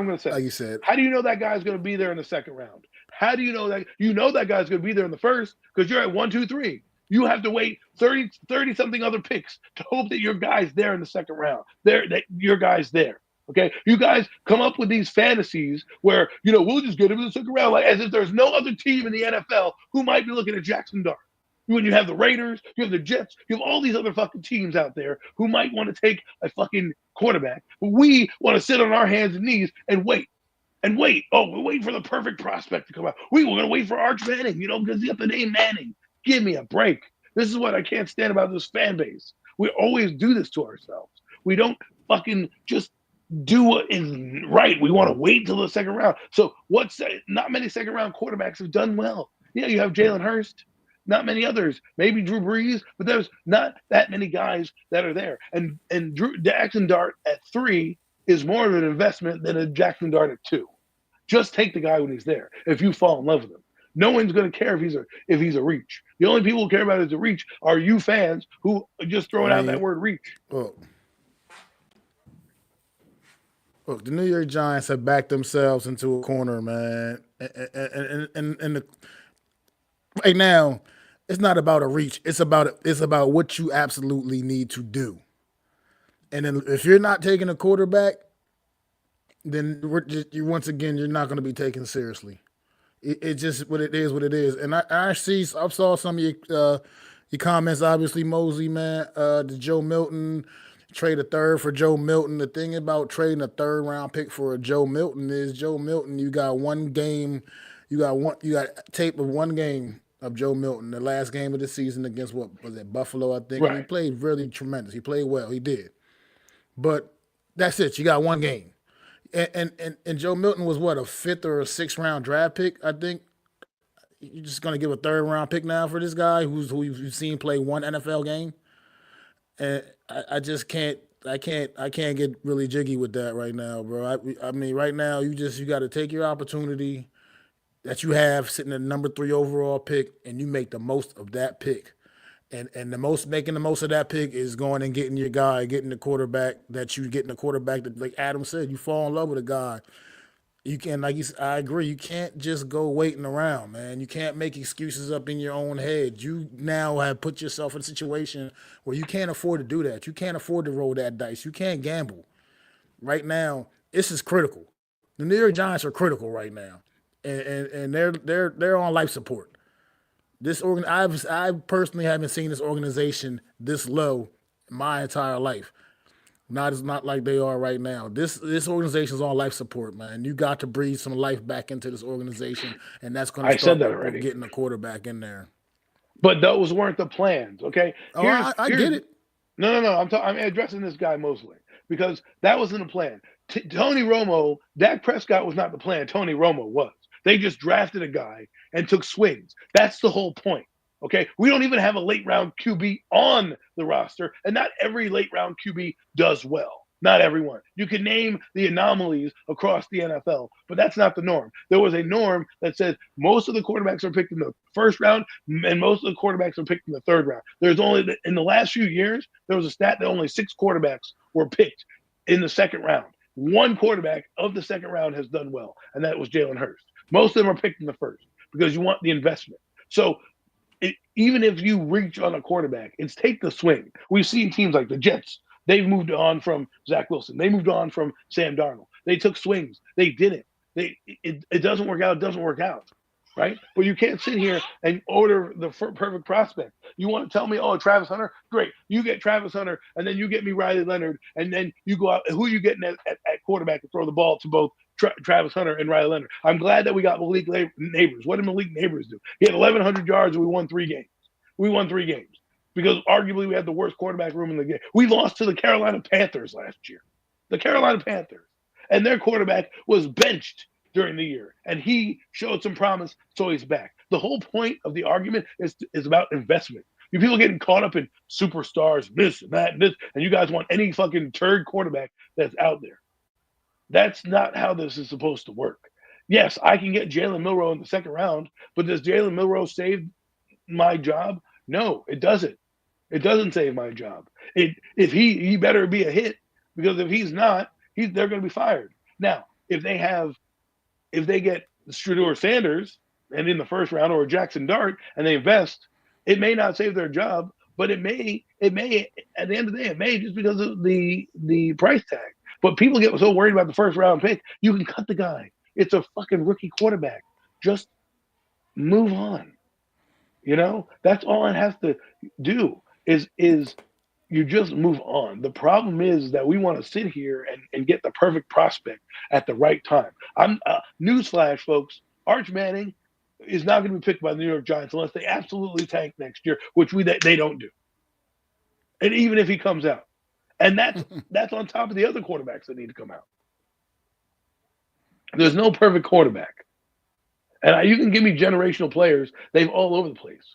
going to say. Like you said, how do you know that guy's going to be there in the second round? How do you know that? You know that guy's going to be there in the first because you're at 1, 2, 3. You have to wait 30 something other picks to hope that your guy's there in the second round. That your guy's there. Okay, you guys come up with these fantasies where we'll just get him in the second round, like as if there's no other team in the NFL who might be looking at Jackson Dart. When you have the Raiders, you have the Jets, you have all these other fucking teams out there who might want to take a fucking quarterback. But we want to sit on our hands and knees and wait. And wait. Oh, we're waiting for the perfect prospect to come out. We're going to wait for Arch Manning, because he got the name Manning. Give me a break. This is what I can't stand about this fan base. We always do this to ourselves. We don't fucking just do what is right. We want to wait till the second round. So not many second round quarterbacks have done well. Yeah, you have Jalen Hurst. Not many others. Maybe Drew Brees, but there's not that many guys that are there. And Jackson Dart at 3 is more of an investment than a Jackson Dart at 2. Just take the guy when he's there. If you fall in love with him, no one's going to care if he's a reach. The only people who care about is a reach are you fans who are just throwing out that word reach. Look, the New York Giants have backed themselves into a corner, man. And right now, it's not about a reach. It's about what you absolutely need to do. And then if you're not taking a quarterback, then once again, you're not going to be taken seriously. It's just what it is. And I saw some of your comments, obviously, Mosey, man, the Joe Milton, trade a third for Joe Milton. The thing about trading a 3rd round pick for a Joe Milton is Joe Milton, you got one game, you got tape of one game of Joe Milton, the last game of the season against what was it, Buffalo, I think. Right. And he played really tremendous. He played well. He did. But that's it. You got one game. And Joe Milton was what, a 5th or a 6th round draft pick, I think. You're just gonna give a 3rd round pick now for this guy who you've seen play one NFL game. And I just can't get really jiggy with that right now, bro. I mean, right now you got to take your opportunity that you have sitting at number 3 overall pick, and you make the most of that pick. And making the most of that pick is going and getting your guy, getting the quarterback that, like Adam said, you fall in love with a guy. You can, I agree, you can't just go waiting around, man. You can't make excuses up in your own head. You now have put yourself in a situation where you can't afford to do that. You can't afford to roll that dice. You can't gamble. Right now, this is critical. The New York Giants are critical right now. And they're on life support. I personally haven't seen this organization this low my entire life. Not like they are right now. This organization is on life support, man. You got to breathe some life back into this organization, and that's going to start getting a quarterback in there. But those weren't the plans, okay? I get it. No. I'm addressing this guy mostly because that wasn't the plan. Tony Romo, Dak Prescott was not the plan. Tony Romo was. They just drafted a guy and took swings. That's the whole point. Okay, we don't even have a late round QB on the roster, and not every late round QB does well. Not everyone. You can name the anomalies across the NFL, but that's not the norm. There was a norm that says most of the quarterbacks are picked in the first round, and most of the quarterbacks are picked in the third round. There's only in the last few years there was a stat that only 6 quarterbacks were picked in the second round. One quarterback of the second round has done well, and that was Jalen Hurts. Most of them are picked in the first because you want the investment. So even if you reach on a quarterback, it's take the swing. We've seen teams like the Jets. They've moved on from Zach Wilson. They moved on from Sam Darnold. They took swings. They did it. It doesn't work out. It doesn't work out, right? But you can't sit here and order the perfect prospect. You want to tell me, oh, Travis Hunter? Great. You get Travis Hunter, and then you get me Riley Leonard, and then you go out. Who are you getting at quarterback to throw the ball to both Travis Hunter and Riley Leonard? I'm glad that we got Malik Neighbors. What did Malik Neighbors do? He had 1,100 yards, and we won 3 games. We won 3 games because arguably we had the worst quarterback room in the game. We lost to the Carolina Panthers last year. The Carolina Panthers. And their quarterback was benched during the year, and he showed some promise, so he's back. The whole point of the argument is about investment. You people getting caught up in superstars, this and that and this, and you guys want any fucking turd quarterback that's out there. That's not how this is supposed to work. Yes, I can get Jalen Milroe in the second round, but does Jalen Milroe save my job? No, it doesn't. It doesn't save my job. If he better be a hit, because if he's not, they're going to be fired. Now, if they get Shedeur Sanders and in the first round or Jackson Dart and they invest, it may not save their job, but it may at the end of the day, it may just because of the price tag. But people get so worried about the first round pick, you can cut the guy. It's a fucking rookie quarterback. Just move on. You know, that's all it has to do is you just move on. The problem is that we want to sit here and get the perfect prospect at the right time. Newsflash, folks, Arch Manning is not going to be picked by the New York Giants unless they absolutely tank next year, which they don't do. And even if he comes out. And that's on top of the other quarterbacks that need to come out. There's no perfect quarterback. And you can give me generational players. They've all over the place.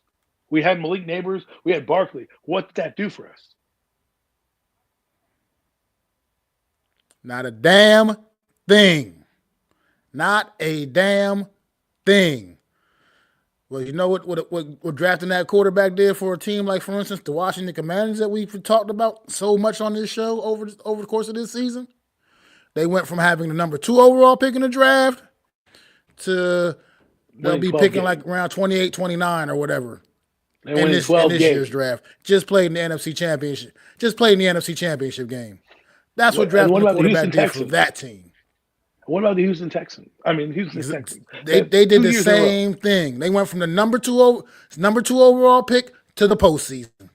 We had Malik Neighbors. We had Barkley. What did that do for us? Not a damn thing. Not a damn thing. Well, you know what drafting that quarterback did for a team like, for instance, the Washington Commanders that we've talked about so much on this show over the course of this season? They went from having the number 2 overall pick in the draft to they'll be picking like around 28, 29 or whatever in this year's draft. Just played in the NFC Championship. Just played in the NFC Championship game. That's what drafting the quarterback did for that team. What about the Houston Texans? Texans. They did the same thing. They went from the number 2 overall pick to the postseason.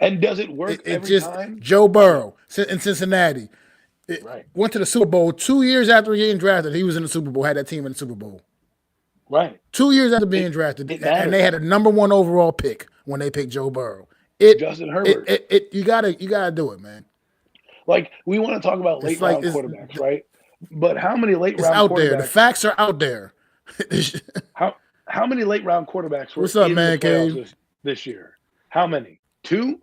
And does it work every time? Joe Burrow in Cincinnati. Went to the Super Bowl 2 years after getting drafted. He was in the Super Bowl, had that team in the Super Bowl. Right. 2 years after being drafted. And they had a number 1 overall pick when they picked Joe Burrow. Justin Herbert. You gotta do it, man. Like, we want to talk about late round quarterbacks, right? But how many late round out quarterbacks? There. The facts are out there. How many late round quarterbacks were in the playoffs this year? How many? 2?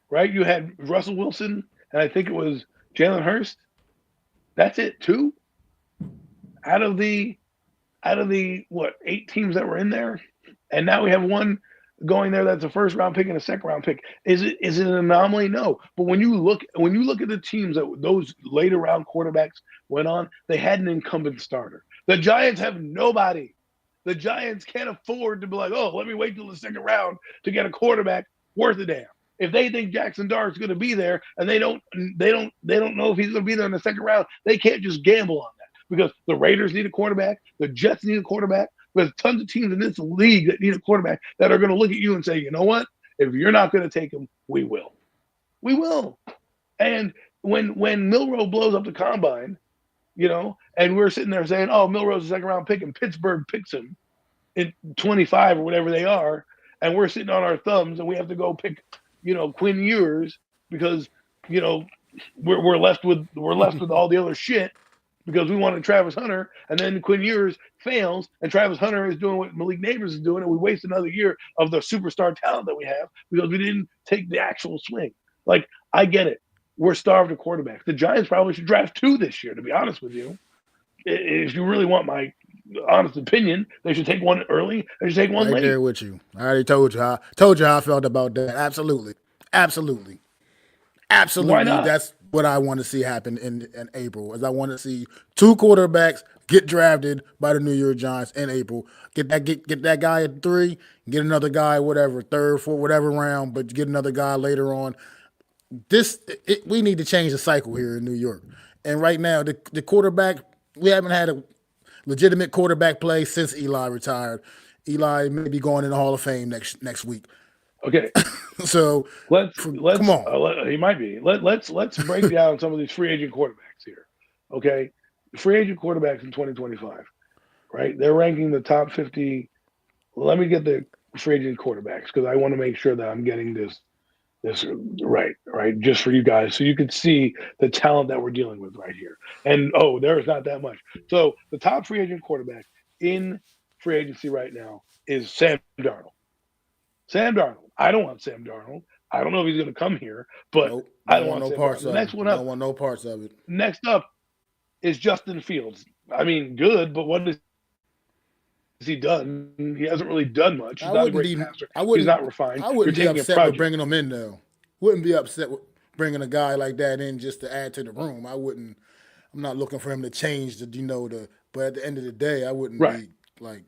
Right? You had Russell Wilson, and I think it was Jalen Hurts. That's it. 2 out of the 8 teams that were in there, and now we have 1 going there that's a first round pick and a second round pick. Is it an anomaly? No. But when you look at the teams that those later round quarterbacks went on, they had an incumbent starter. The Giants have nobody. The Giants can't afford to be like, oh, let me wait till the second round to get a quarterback worth a damn. If they think Jackson Dart's going to be there and they don't know if he's going to be there in the second round, they can't just gamble on that because the Raiders need a quarterback, the Jets need a quarterback. There's tons of teams in this league that need a quarterback that are going to look at you and say, you know what? If you're not going to take him, we will. We will. And when Milroe blows up the combine, you know, and we're sitting there saying, oh, Milroe's a second round pick and Pittsburgh picks him in 25 or whatever they are, and we're sitting on our thumbs and we have to go pick, you know, Quinn Ewers because, you know, we're left with all the other shit. Because we wanted Travis Hunter, and then Quinn Ewers fails, and Travis Hunter is doing what Malik Neighbors is doing, and we waste another year of the superstar talent that we have because we didn't take the actual swing. Like, I get it. we're starved of quarterbacks. The Giants probably should draft 2 this year, to be honest with you. If you really want my honest opinion, they should take one early. They should take one Right late. there with you. I already told you how I felt about that. Absolutely. Why not? That's what I want to see happen in April. Is I want to see 2 quarterbacks get drafted by the New York Giants in April. Get that guy at 3, get another guy, whatever, 3rd, 4th, whatever round, but get another guy later on. We need to change the cycle here in New York. And right now, the quarterback, we haven't had a legitimate quarterback play since Eli retired. Eli may be going in the Hall of Fame next week. Okay. So let's come on. He might be. Let's break down some of these free agent quarterbacks here. Okay, free agent quarterbacks in 2025, right? They're ranking the top 50. Let me get the free agent quarterbacks because I want to make sure that I'm getting this right, just for you guys, so you can see the talent that we're dealing with right here. And there's not that much. So the top free agent quarterback in free agency right now is Sam Darnold. Sam Darnold. I don't want Sam Darnold. I don't know if he's going to come here, but Nope, I don't want no parts of it. Next one up. Don't want no parts of it. Next up is Justin Fields. I mean, good, but what has he done? He hasn't really done much. He's not a great passer. He's not refined. I wouldn't be upset with bringing him in, though. Wouldn't be upset with bringing a guy like that in just to add to the room. I'm not looking for him to change but at the end of the day, I wouldn't be like,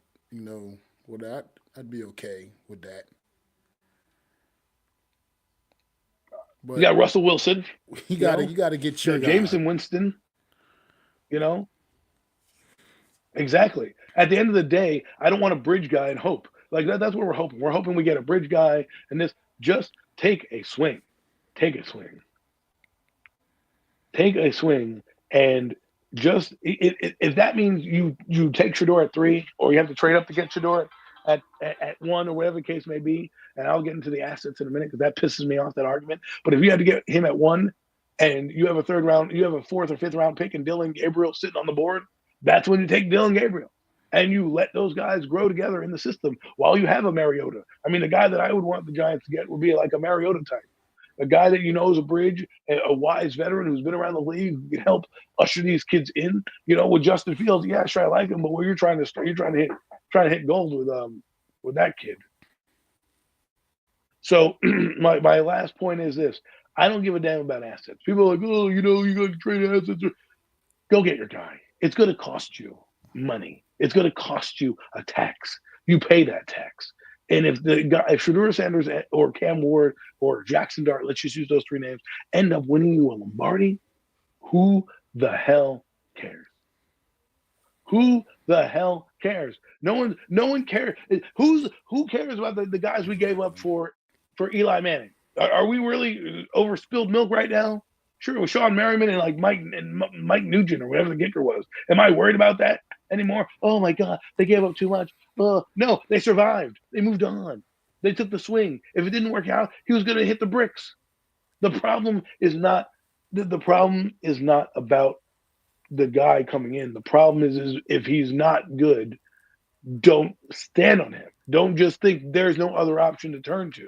I'd be okay with that. But you got Russell Wilson. You got to get your Jameson Winston. Exactly. At the end of the day, I don't want a bridge guy and hope. Like that's what we're hoping. We're hoping we get a bridge guy and this. Just take a swing. Take a swing. And just if that means you take Shedeur at 3, or you have to trade up to get Shedeur at 1, or whatever the case may be, and I'll get into the assets in a minute because that pisses me off, that argument. But if you had to get him at 1 and you have a 3rd round, you have a 4th or 5th round pick and Dillon Gabriel sitting on the board, that's when you take Dillon Gabriel. And you let those guys grow together in the system while you have a Mariota. I mean, the guy that I would want the Giants to get would be like a Mariota type. A guy that is a bridge, a wise veteran who's been around the league, who can help usher these kids in. With Justin Fields, yeah, sure, I like him, but where you're trying to hit gold with that kid. So my last point is this: I don't give a damn about assets. People are like, you got to trade assets. Go get your guy. It's going to cost you money. It's going to cost you a tax. You pay that tax. And if Shedeur Sanders or Cam Ward or Jackson Dart, let's just use those 3 names, end up winning you a Lombardi, who the hell cares? Who the hell cares? No one cares. Who cares about the guys we gave up for Eli Manning? Are we really over spilled milk right now? Sure, it was Sean Merriman and like Mike Nugent or whatever the kicker was. Am I worried about that anymore? Oh my God, they gave up too much. No, they survived. They moved on. They took the swing. If it didn't work out, he was going to hit the bricks. The problem is not about the guy coming in. The problem is if he's not good, don't stand on him. Don't just think there's no other option to turn to,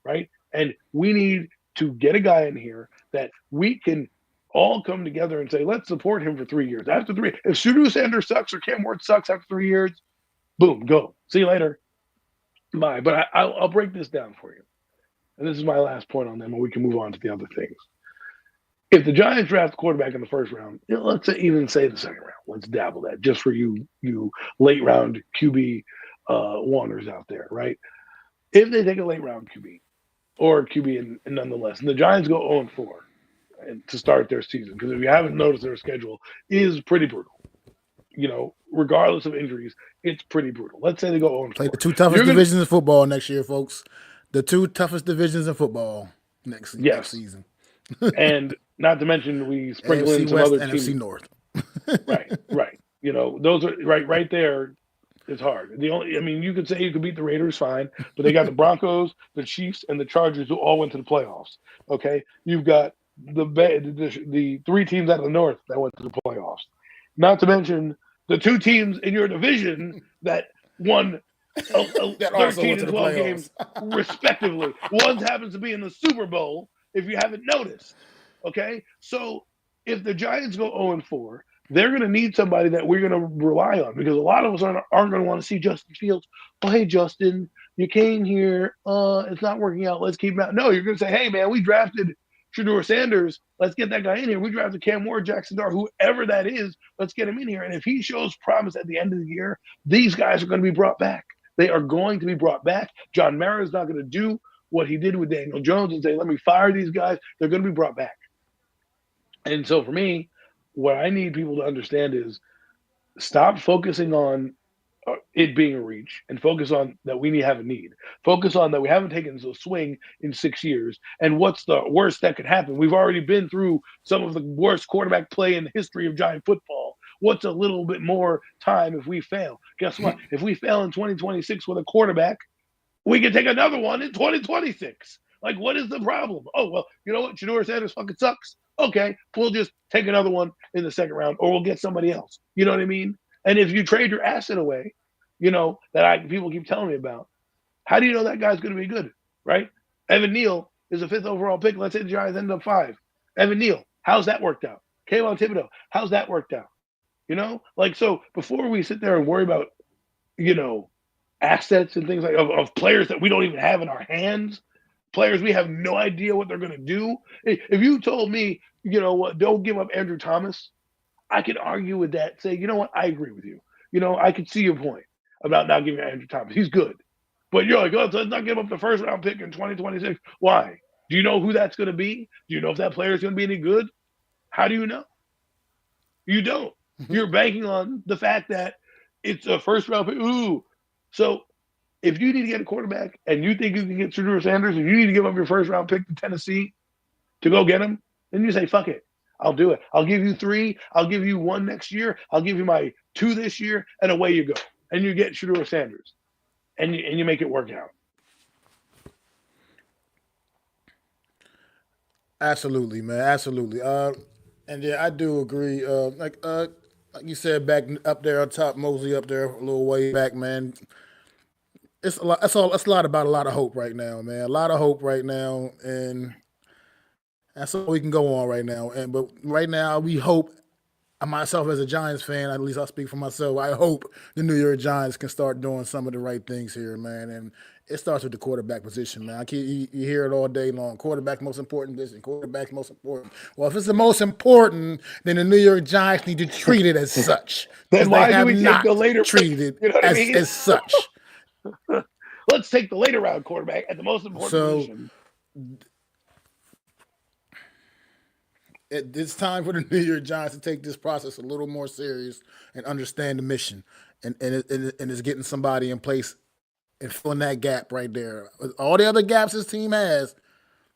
right? And we need to get a guy in here that we can all come together and say, let's support him for 3 years. After 3, if Shedeur Sanders sucks or Cam Ward sucks after 3 years, boom, go. See you later. Bye. But I'll break this down for you. And this is my last point on them, and we can move on to the other things. If the Giants draft a quarterback in the 1st round, let's even say the 2nd round. Let's dabble that just for you late round QB wanners out there, right? If they take a late round QB or QB and nonetheless, and the Giants go 0-4 to start their season, because if you haven't noticed, their schedule is pretty brutal. Regardless of injuries, it's pretty brutal. Let's say they go 0-4. Play the 2 toughest divisions in football next year, folks. The 2 toughest divisions in football next season. And not to mention we sprinkle NFC in some West, other NFC teams. North. Right. Those are right there. It's hard. You could say you could beat the Raiders, fine, but they got the Broncos, the Chiefs, and the Chargers who all went to the playoffs. Okay, you've got the 3 teams out of the North that went to the playoffs. Not to mention the 2 teams in your division that won 13 and 12 games respectively. One happens to be in the Super Bowl, if you haven't noticed. Okay, so if the Giants go 0-4, they're going to need somebody that we're going to rely on because a lot of us aren't going to want to see Justin Fields. Oh, hey, Justin, you came here. It's not working out. Let's keep him out. No, you're going to say, hey, man, we drafted Shedeur Sanders. Let's get that guy in here. We drafted Cam Ward, Jackson Dart, whoever that is. Let's get him in here. And if he shows promise at the end of the year, these guys are going to be brought back. They are going to be brought back. John Mara is not going to do what he did with Daniel Jones and say, let me fire these guys. They're going to be brought back. And so for me, what I need people to understand is stop focusing on it being a reach and focus on that we need to have a need. Focus on that we haven't taken a swing in 6 years. And what's the worst that could happen? We've already been through some of the worst quarterback play in the history of Giant football. What's a little bit more time if we fail? Guess what? If we fail in 2026 with a quarterback, we can take another one in 2026. Like, what is the problem? Oh, well, you know what? Shedeur Sanders fucking sucks. Okay, we'll just take another one in the second round, or we'll get somebody else. You know what I mean? And if you trade your asset away, that people keep telling me about, how do you know that guy's going to be good, right? Evan Neal is a 5th overall pick. Let's say the Giants end up 5. Evan Neal, how's that worked out? Kayvon Thibodeau, how's that worked out? So before we sit there and worry about, assets and things like of players that we don't even have in our hands, players we have no idea what they're going to do. If you told me, don't give up Andrew Thomas, I could argue with that. Say, you know what, I agree with you. I could see your point about not giving Andrew Thomas. He's good, but you're like, let's not give up the first round pick in 2026. Why? Do you know who that's going to be? Do you know if that player is going to be any good? How do you know? You don't. You're banking on the fact that it's a first round pick. Ooh. So if you need to get a quarterback and you think you can get Shedeur Sanders and you need to give up your first round pick to Tennessee to go get him, then you say, fuck it. I'll do it. I'll give you 3. I'll give you 1 next year. I'll give you my 2 this year, and away you go. And you get Shedeur Sanders. And you make it work out. Absolutely, man. Absolutely. And yeah, I do agree. Like you said, back up there on top, Mosley up there, a little way back, man. It's a lot. It's a lot about a lot of hope right now, man. A lot of hope right now, and that's all we can go on right now. But right now, we hope. Myself as a Giants fan, at least I'll speak for myself. I hope the New York Giants can start doing some of the right things here, man. And it starts with the quarterback position, man. You hear it all day long. Quarterback most important position. Quarterback most important. Well, if it's the most important, then the New York Giants need to treat it as such. Then why they do have we not take the later treated it as such? Let's take the later round quarterback at the most important position. It's time for the New York Giants to take this process a little more serious and understand the mission, and it's getting somebody in place and filling that gap right there. All the other gaps this team has,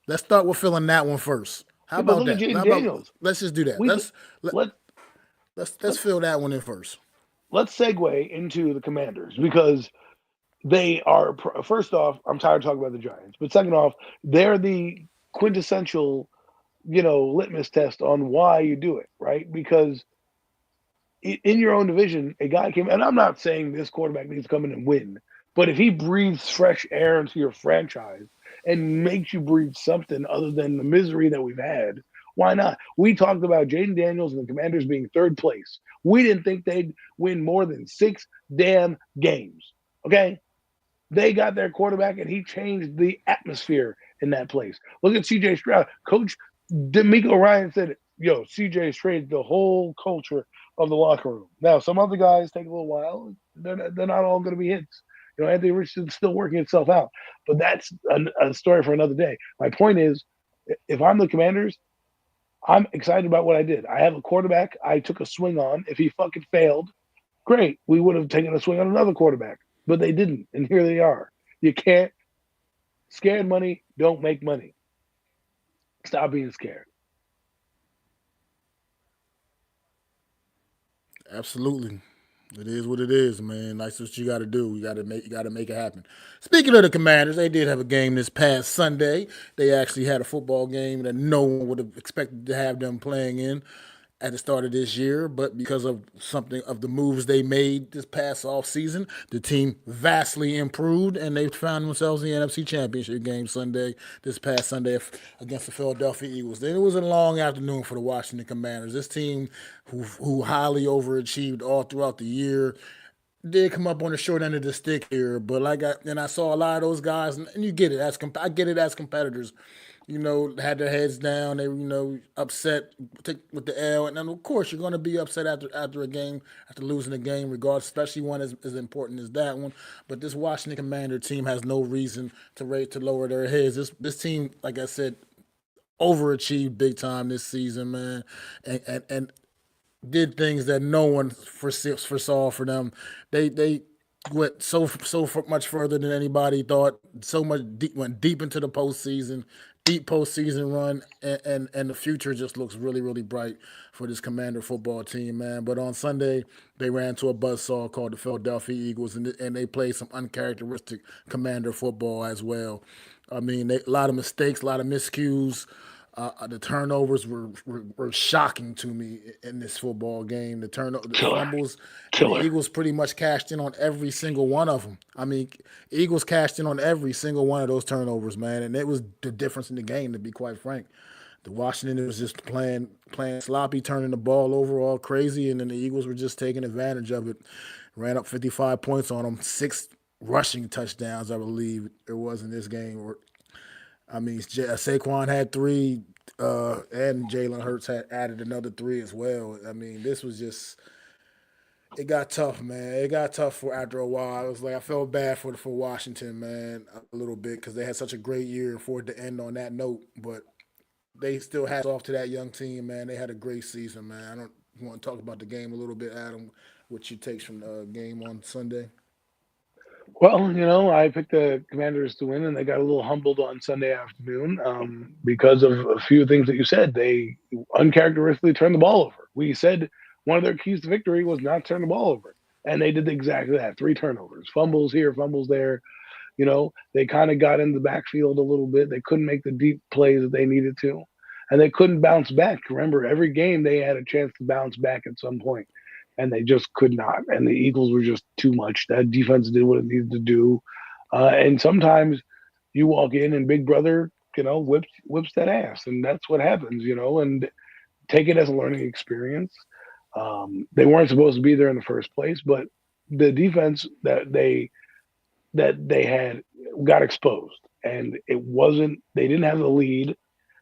let's start with filling that one first. How about that? Daniels. Let's just do that. Let's fill that one in first. Let's segue into the Commanders because they are, first off, I'm tired of talking about the Giants, but second off, they're the quintessential litmus test on why you do it, right? Because in your own division, a guy came, and I'm not saying this quarterback needs to come in and win, but if he breathes fresh air into your franchise and makes you breathe something other than the misery that we've had, why not? We talked about Jaden Daniels and the Commanders being 3rd place. We didn't think they'd win more than 6 damn games, okay? They got their quarterback, and he changed the atmosphere in that place. Look at C.J. Stroud. Coach D'Amico Ryan said, yo, CJ changed the whole culture of the locker room. Now, some other guys take a little while. They're not all going to be hits. Anthony Richardson's still working itself out. But that's a story for another day. My point is, if I'm the Commanders, I'm excited about what I did. I have a quarterback I took a swing on. If he fucking failed, great. We would have taken a swing on another quarterback. But they didn't, and here they are. You can't. Scared money don't make money. Stop being scared. Absolutely. It is what it is, man. That's what you got to do. You got to make it happen. Speaking of the Commanders, they did have a game this past Sunday. They actually had a football game that no one would have expected to have them playing in. at the start of this year, but because of something of the moves they made this past off season, the team vastly improved and they found themselves in the NFC Championship game this past Sunday against the Philadelphia Eagles. Then it was a long afternoon for the Washington Commanders. This team, who highly overachieved all throughout the year, did come up on the short end of the stick here, but I saw a lot of those guys, and you get it I get it as competitors, had their heads down. They were, upset with the L, and then of course you're going to be upset after a game, after losing a game, regardless, especially one as important as that one. But this Washington Commander team has no reason to lower their heads. This team, like I said, overachieved big time this season, man, and did things that no one foresaw for them. They went much further than anybody thought. Went deep into the postseason, deep postseason run, and the future just looks really really bright for this Commander football team, man. But on Sunday they ran to a buzzsaw called the Philadelphia Eagles, and they played some uncharacteristic Commander football as well. I mean, a lot of mistakes, a lot of miscues. The turnovers were shocking to me in this football game. The Killer. fumbles, and the Killer. Eagles pretty much cashed in on every single one of them. I mean, Eagles cashed in on every single one of those turnovers, man, and it was the difference in the game. To be quite frank, the Washington was just playing sloppy, turning the ball over all crazy, and then the Eagles were just taking advantage of it. Ran up 55 points on them, 6 rushing touchdowns, I believe it was in this game. I mean, Saquon had 3, and Jalen Hurts had added another 3 as well. I mean, this was just it got tough, man. It got tough for after a while. I was like, I felt bad for Washington, man, a little bit because they had such a great year for it to end on that note. But they still had off to that young team, man. They had a great season, man. I don't you want to talk about the game a little bit, Adam. What you takes from the game on Sunday? Well, I picked the Commanders to win, and they got a little humbled on Sunday afternoon because of a few things that you said. They uncharacteristically turned the ball over. We said one of their keys to victory was not turn the ball over, and they did exactly that. 3 turnovers, fumbles here, fumbles there. They kind of got in the backfield a little bit. They couldn't make the deep plays that they needed to, and they couldn't bounce back. Remember, every game they had a chance to bounce back at some point, and they just could not. And the Eagles were just too much. That defense did what it needed to do, and sometimes you walk in and Big Brother, whips that ass, and that's what happens. And take it as a learning experience. They weren't supposed to be there in the first place, but the defense that they had got exposed. And it wasn't, they didn't have the lead.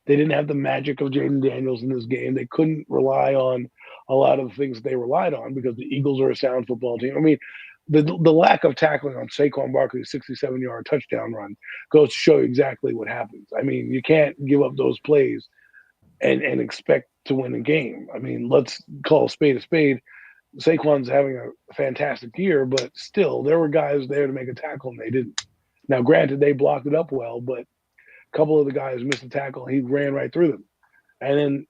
They didn't have the magic of Jaden Daniels in this game. They couldn't rely on a lot of the things that they relied on because the Eagles are a sound football team. I mean, the lack of tackling on Saquon Barkley's 67-yard touchdown run goes to show you exactly what happens. I mean, you can't give up those plays and expect to win a game. I mean, let's call a spade a spade. Saquon's having a fantastic year, but still, there were guys there to make a tackle and they didn't. Now, granted, they blocked it up well, but a couple of the guys missed a tackle. He ran right through them, and then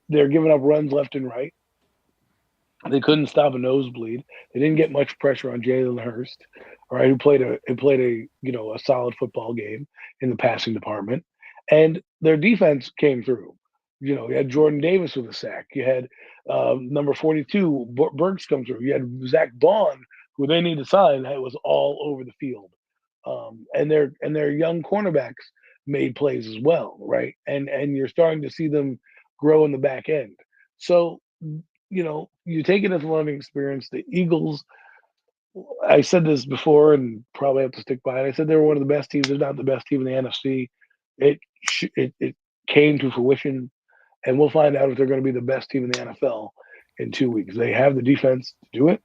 they're giving up runs left and right. They couldn't stop a nosebleed. They didn't get much pressure on Jalen Hurst, all right, who played a solid football game in the passing department, and their defense came through. You had Jordan Davis with a sack. You had number 42 Burks come through. You had Zach Bond, who they need to sign. That was all over the field, and their young cornerbacks made plays as well, right? And you're starting to see them grow in the back end. So you take it as a learning experience. The Eagles, I said this before and probably have to stick by it. I said they were one of the best teams, if not the best team in the NFC. It came to fruition, and we'll find out if they're going to be the best team in the NFL in 2 weeks. They have the defense to do it.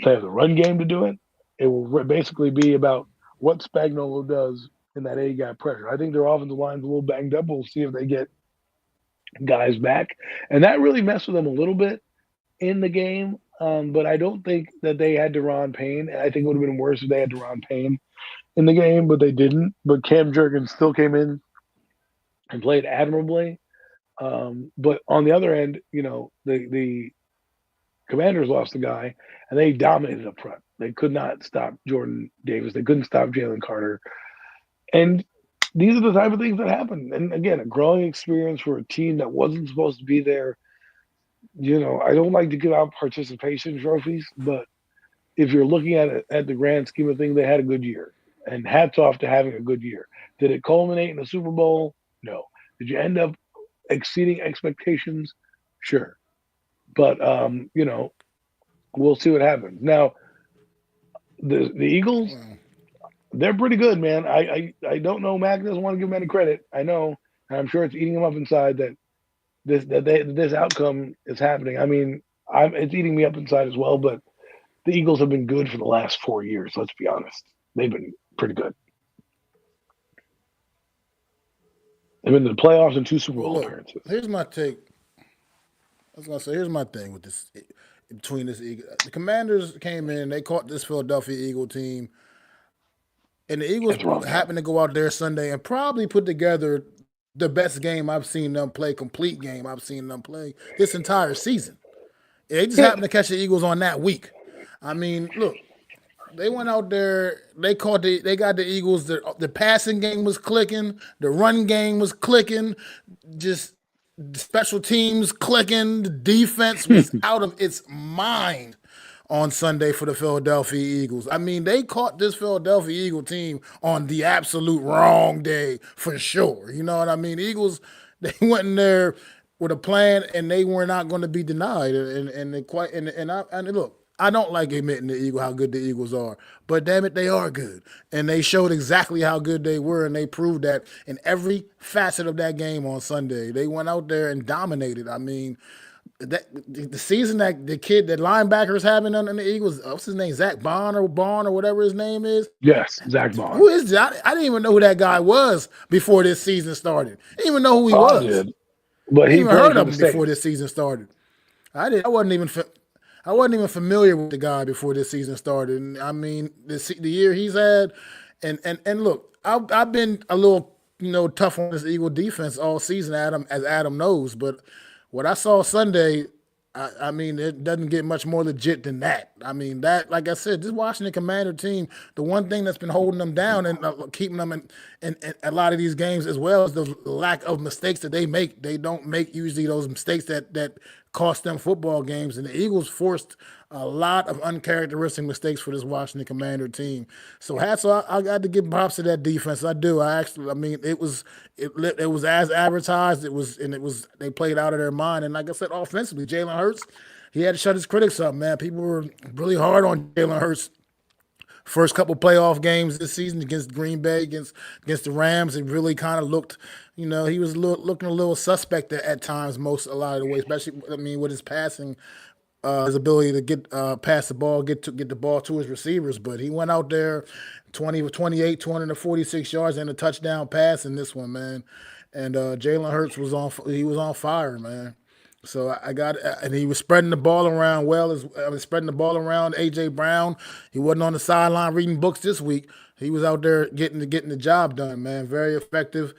They have the run game to do it. It will basically be about what Spagnuolo does in that A-gap pressure. I think their offensive line's a little banged up. We'll see if they get guys back. And that really messed with them a little bit in the game. But I don't think that they had Deron Payne. I think it would have been worse if they had Deron Payne in the game, but they didn't. But Cam Jurgens still came in and played admirably. But on the other end, the Commanders lost a guy, and they dominated up front. They could not stop Jordan Davis. They couldn't stop Jalen Carter. And these are the type of things that happen. And again, a growing experience for a team that wasn't supposed to be there. I don't like to give out participation trophies, but if you're looking at it at the grand scheme of things, they had a good year. And hats off to having a good year. Did it culminate in a Super Bowl? No. Did you end up exceeding expectations? Sure. But we'll see what happens. Now, the Eagles, they're pretty good, man. I don't know. Mac doesn't want to give him any credit. I know, and I'm sure it's eating him up inside that this outcome is happening. I mean, it's eating me up inside as well. But the Eagles have been good for the last 4 years. Let's be honest. They've been pretty good. They've been to the playoffs and 2 Super Bowl appearances. Here's my take. I was gonna say, here's my thing with this. Between this Eagle, the Commanders came in, they caught this Philadelphia Eagle team, and the Eagles happened to go out there Sunday and probably put together the best game I've seen them play, complete game I've seen them play this entire season. They just happened to catch the Eagles on that week. I mean, look, they went out there, they got the Eagles, the passing game was clicking, the run game was clicking, just the special teams clicking, the defense was out of its mind on Sunday for the Philadelphia Eagles. I mean, they caught this Philadelphia Eagle team on the absolute wrong day for sure. You know what I mean? The Eagles, they went in there with a plan, and they were not going to be denied. And look, I don't like admitting how good the Eagles are, but damn it, they are good. And they showed exactly how good they were, and they proved that in every facet of that game on Sunday. They went out there and dominated. I mean, the season that the linebacker is having on the Eagles, what's his name, Zach Bond or whatever his name is? Yes, Zach Bond. Who is that? I didn't even know who that guy was before this season started. I didn't even know who he was. Did. But he even heard of him before this season started. I wasn't even familiar with the guy before this season started. And I mean, the year he's had, and look, I've been a little tough on this Eagle defense all season, as Adam knows. But what I saw Sunday, I mean, it doesn't get much more legit than that. I mean, that, like I said, this Washington Commander team, the one thing that's been holding them down and keeping them in a lot of these games as well is the lack of mistakes that they make. They don't make usually those mistakes that cost them football games. And the Eagles forced a lot of uncharacteristic mistakes for this Washington Commander team. So hats off. I got to give props to that defense. I do. I mean, it was as advertised. They played out of their mind. And like I said, offensively, Jalen Hurts, he had to shut his critics up, man. People were really hard on Jalen Hurts. First couple playoff games this season against Green Bay, against the Rams, it really kind of looked, he was looking a little suspect at times, a lot of the way, especially, with his passing, his ability to get pass the ball, get the ball to his receivers. But he went out there 20 of 28, 246 yards and a touchdown pass in this one, man. And Jalen Hurts was on fire, man. So and he was spreading the ball around spreading the ball around. A.J. Brown, he wasn't on the sideline reading books this week. He was out there getting the job done, man. Very effective.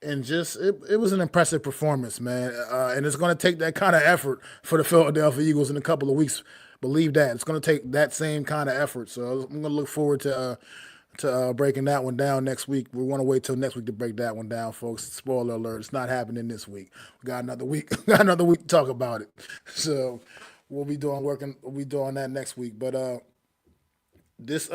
And just, it was an impressive performance, man. And it's going to take that kind of effort for the Philadelphia Eagles in a couple of weeks. Believe that. It's going to take that same kind of effort. So I'm going to look forward to breaking that one down next week. We want to wait till next week to break that one down, folks. Spoiler alert, it's not happening this week. We got another week. To talk about it. So we'll be doing that next week. But this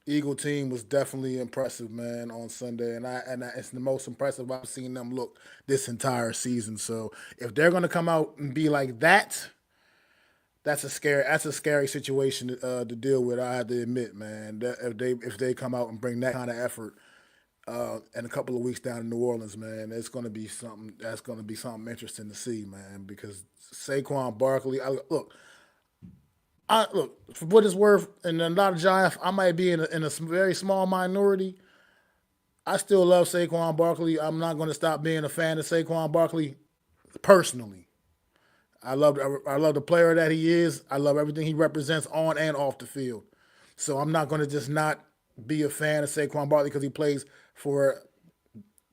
Eagle team was definitely impressive, man, on Sunday, and it's the most impressive I've seen them look this entire season. So if they're going to come out and be like that, that's a scary situation to deal with. I have to admit, man. If they come out and bring that kind of effort in a couple of weeks down in New Orleans, man, it's going to be something. That's going to be something interesting to see, man. Because Saquon Barkley, look, for what it's worth, and a lot of Giants, I might be in a very small minority. I still love Saquon Barkley. I'm not going to stop being a fan of Saquon Barkley personally. I love the player that he is. I love everything he represents on and off the field. So I'm not going to just not be a fan of Saquon Barkley because he plays for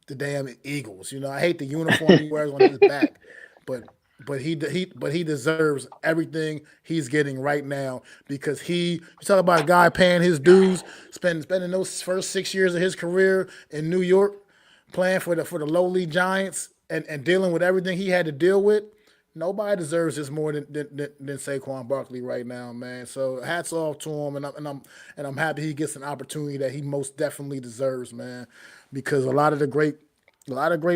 the damn Eagles. I hate the uniform he wears on his back. But but he deserves everything he's getting right now because you talk about a guy paying his dues, spending those first 6 years of his career in New York, playing for the lowly Giants and dealing with everything he had to deal with. Nobody deserves this more than Saquon Barkley right now, man. So hats off to him, and I'm happy he gets an opportunity that he most definitely deserves, man. Because a lot of great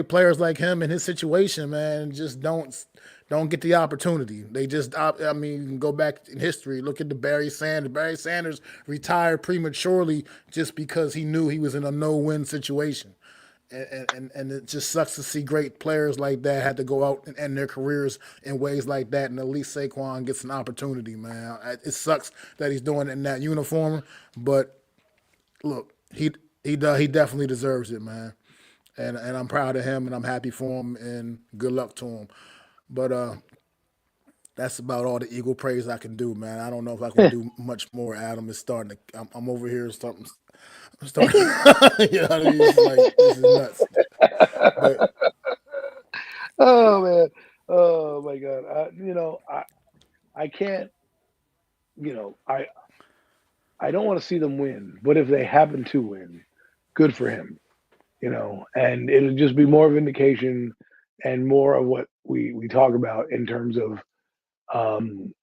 players like him in his situation, man, just don't get the opportunity. They just, I mean, you can go back in history, look at the Barry Sanders. Barry Sanders retired prematurely just because he knew he was in a no-win situation. And it just sucks to see great players like that had to go out and end their careers in ways like that. And at least Saquon gets an opportunity, man. It sucks that he's doing it in that uniform, but look, he definitely deserves it, man. And I'm proud of him, and I'm happy for him, and good luck to him. But that's about all the Eagle praise I can do, man. I don't know if I can do much more. Adam is starting to. I'm over here starting. I'm starting. You know what I mean? It's like this is nuts. But Oh man, oh my God. I can't. I don't want to see them win, but if they happen to win, good for him. And it'll just be more of indication and more of what we talk about in terms of um,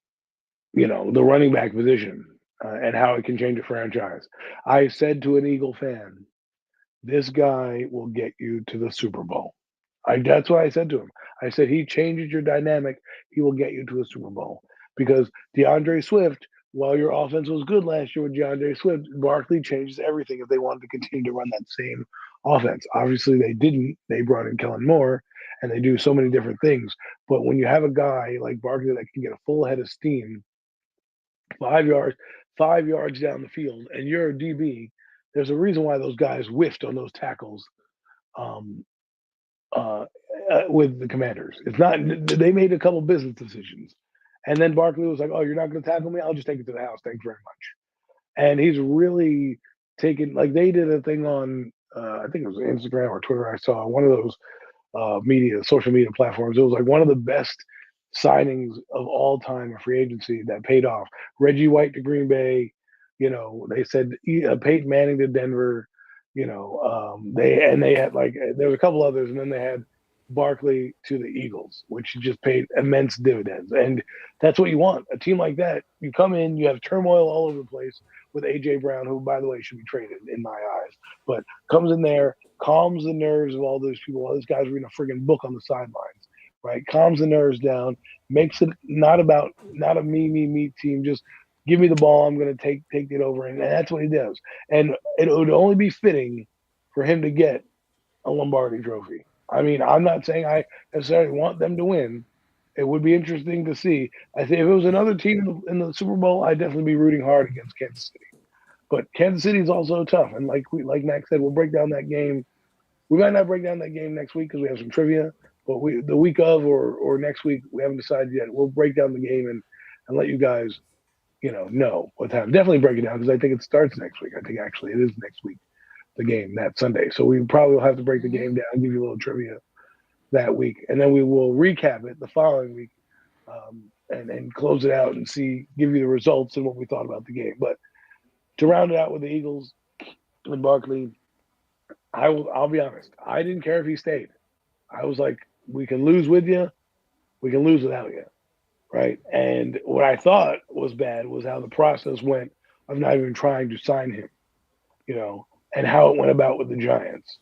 the running back position and how it can change a franchise. I said to an Eagle fan, this guy will get you to the Super Bowl. That's what I said to him. I said he changes your dynamic. He will get you to a Super Bowl because DeAndre Swift, while your offense was good last year with DeAndre Swift, Barkley changes everything if they wanted to continue to run that same offense. Obviously, they didn't. They brought in Kellen Moore, and they do so many different things. But when you have a guy like Barkley that can get a full head of steam 5 yards, 5 yards down the field, and you're a DB, there's a reason why those guys whiffed on those tackles um, uh, with the Commanders. It's not they made a couple business decisions, and then Barkley was like, "Oh, you're not going to tackle me? I'll just take it to the house. Thanks very much." And he's really taken like they did a thing on I think it was Instagram or Twitter. I saw one of those social media platforms. It was like one of the best signings of all time of free agency that paid off. Reggie White to Green Bay. They said Peyton Manning to Denver. They had like there was a couple others, and then they had Barkley to the Eagles, which just paid immense dividends. And that's what you want. A team like that, you come in, you have turmoil all over the place with AJ Brown, who, by the way, should be traded in my eyes, but comes in there, calms the nerves of all those people. All these guys reading a friggin' book on the sidelines, right? Calms the nerves down, makes it not a me team, just give me the ball, I'm going to take it over. And that's what he does. And it would only be fitting for him to get a Lombardi trophy. I mean, I'm not saying I necessarily want them to win. It would be interesting to see. I think if it was another team in the Super Bowl, I'd definitely be rooting hard against Kansas City. But Kansas City is also tough, and like Max said, we'll break down that game. We might not break down that game next week because we have some trivia. But the week of or next week, we haven't decided yet. We'll break down the game and let you guys know what's happening. Definitely break it down because I think it starts next week. I think actually it is next week, the game that Sunday. So we probably will have to break the game down and give you a little trivia that week, and then we will recap it the following week and close it out and give you the results and what we thought about the game. But to round it out with the Eagles and Barkley, I'll be honest. I didn't care if he stayed. I was like, we can lose with you, we can lose without you, right? And what I thought was bad was how the process went of not even trying to sign him, and how it went about with the Giants.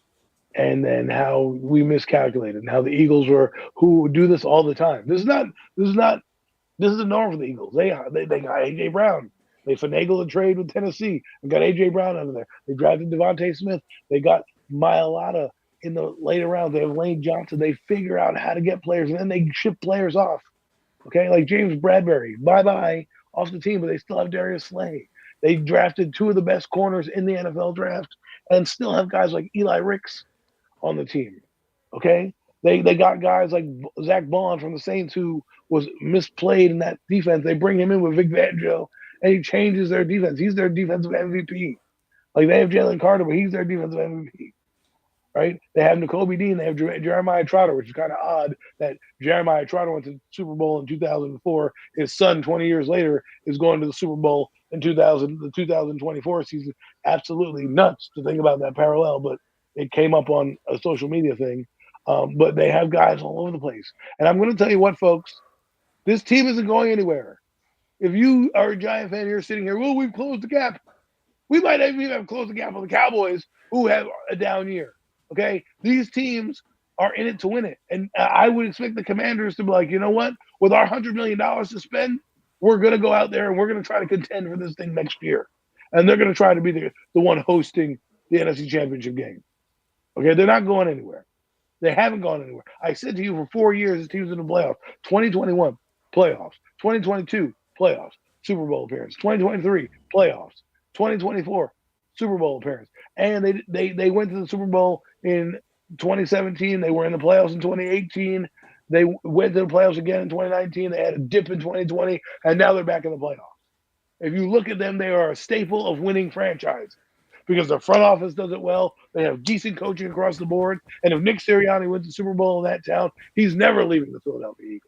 And then how we miscalculated and how the Eagles who do this all the time. This is the norm for the Eagles. They got AJ Brown. They finagled a trade with Tennessee and got AJ Brown out of there. They drafted Devontae Smith. They got Mailata in the later rounds. They have Lane Johnson. They figure out how to get players, and then they ship players off. Okay, like James Bradbury, bye off the team, but they still have Darius Slay. They drafted two of the best corners in the NFL draft, and still have guys like Eli Ricks on the team. Okay, they got guys like Zach Bond from the Saints who was misplayed in that defense. They bring him in with Vic Fangio, and he changes their defense. He's their defensive MVP. Like they have Jalen Carter, but he's their defensive MVP. right? They have N'Kobe Dean. They have Jeremiah Trotter, which is kind of odd that Jeremiah Trotter went to the Super Bowl in 2004. His son, 20 years later, is going to the Super Bowl in the 2024 season. Absolutely nuts to think about that parallel, but it came up on a social media thing. But they have guys all over the place. And I'm going to tell you what, folks, this team isn't going anywhere. If you are a Giant fan here sitting here, well, we've closed the gap. We might even have closed the gap on the Cowboys, who have a down year. Okay, these teams are in it to win it, and I would expect the Commanders to be like, you know what? With our $100 million to spend, we're going to go out there and we're going to try to contend for this thing next year, and they're going to try to be the one hosting the NFC Championship game. Okay, they're not going anywhere. They haven't gone anywhere. I said to you for 4 years, the team's in the playoffs. 2021 playoffs. 2022 playoffs. Super Bowl appearance. 2023 playoffs. 2024 Super Bowl appearance. And they went to the Super Bowl in 2017. They were in the playoffs in 2018. They went to the playoffs again in 2019. They had a dip in 2020, and now they're back in the playoffs. If you look at them, they are a staple of winning franchise because their front office does it well. They have decent coaching across the board. And if Nick Sirianni wins the Super Bowl in that town, he's never leaving the Philadelphia Eagles.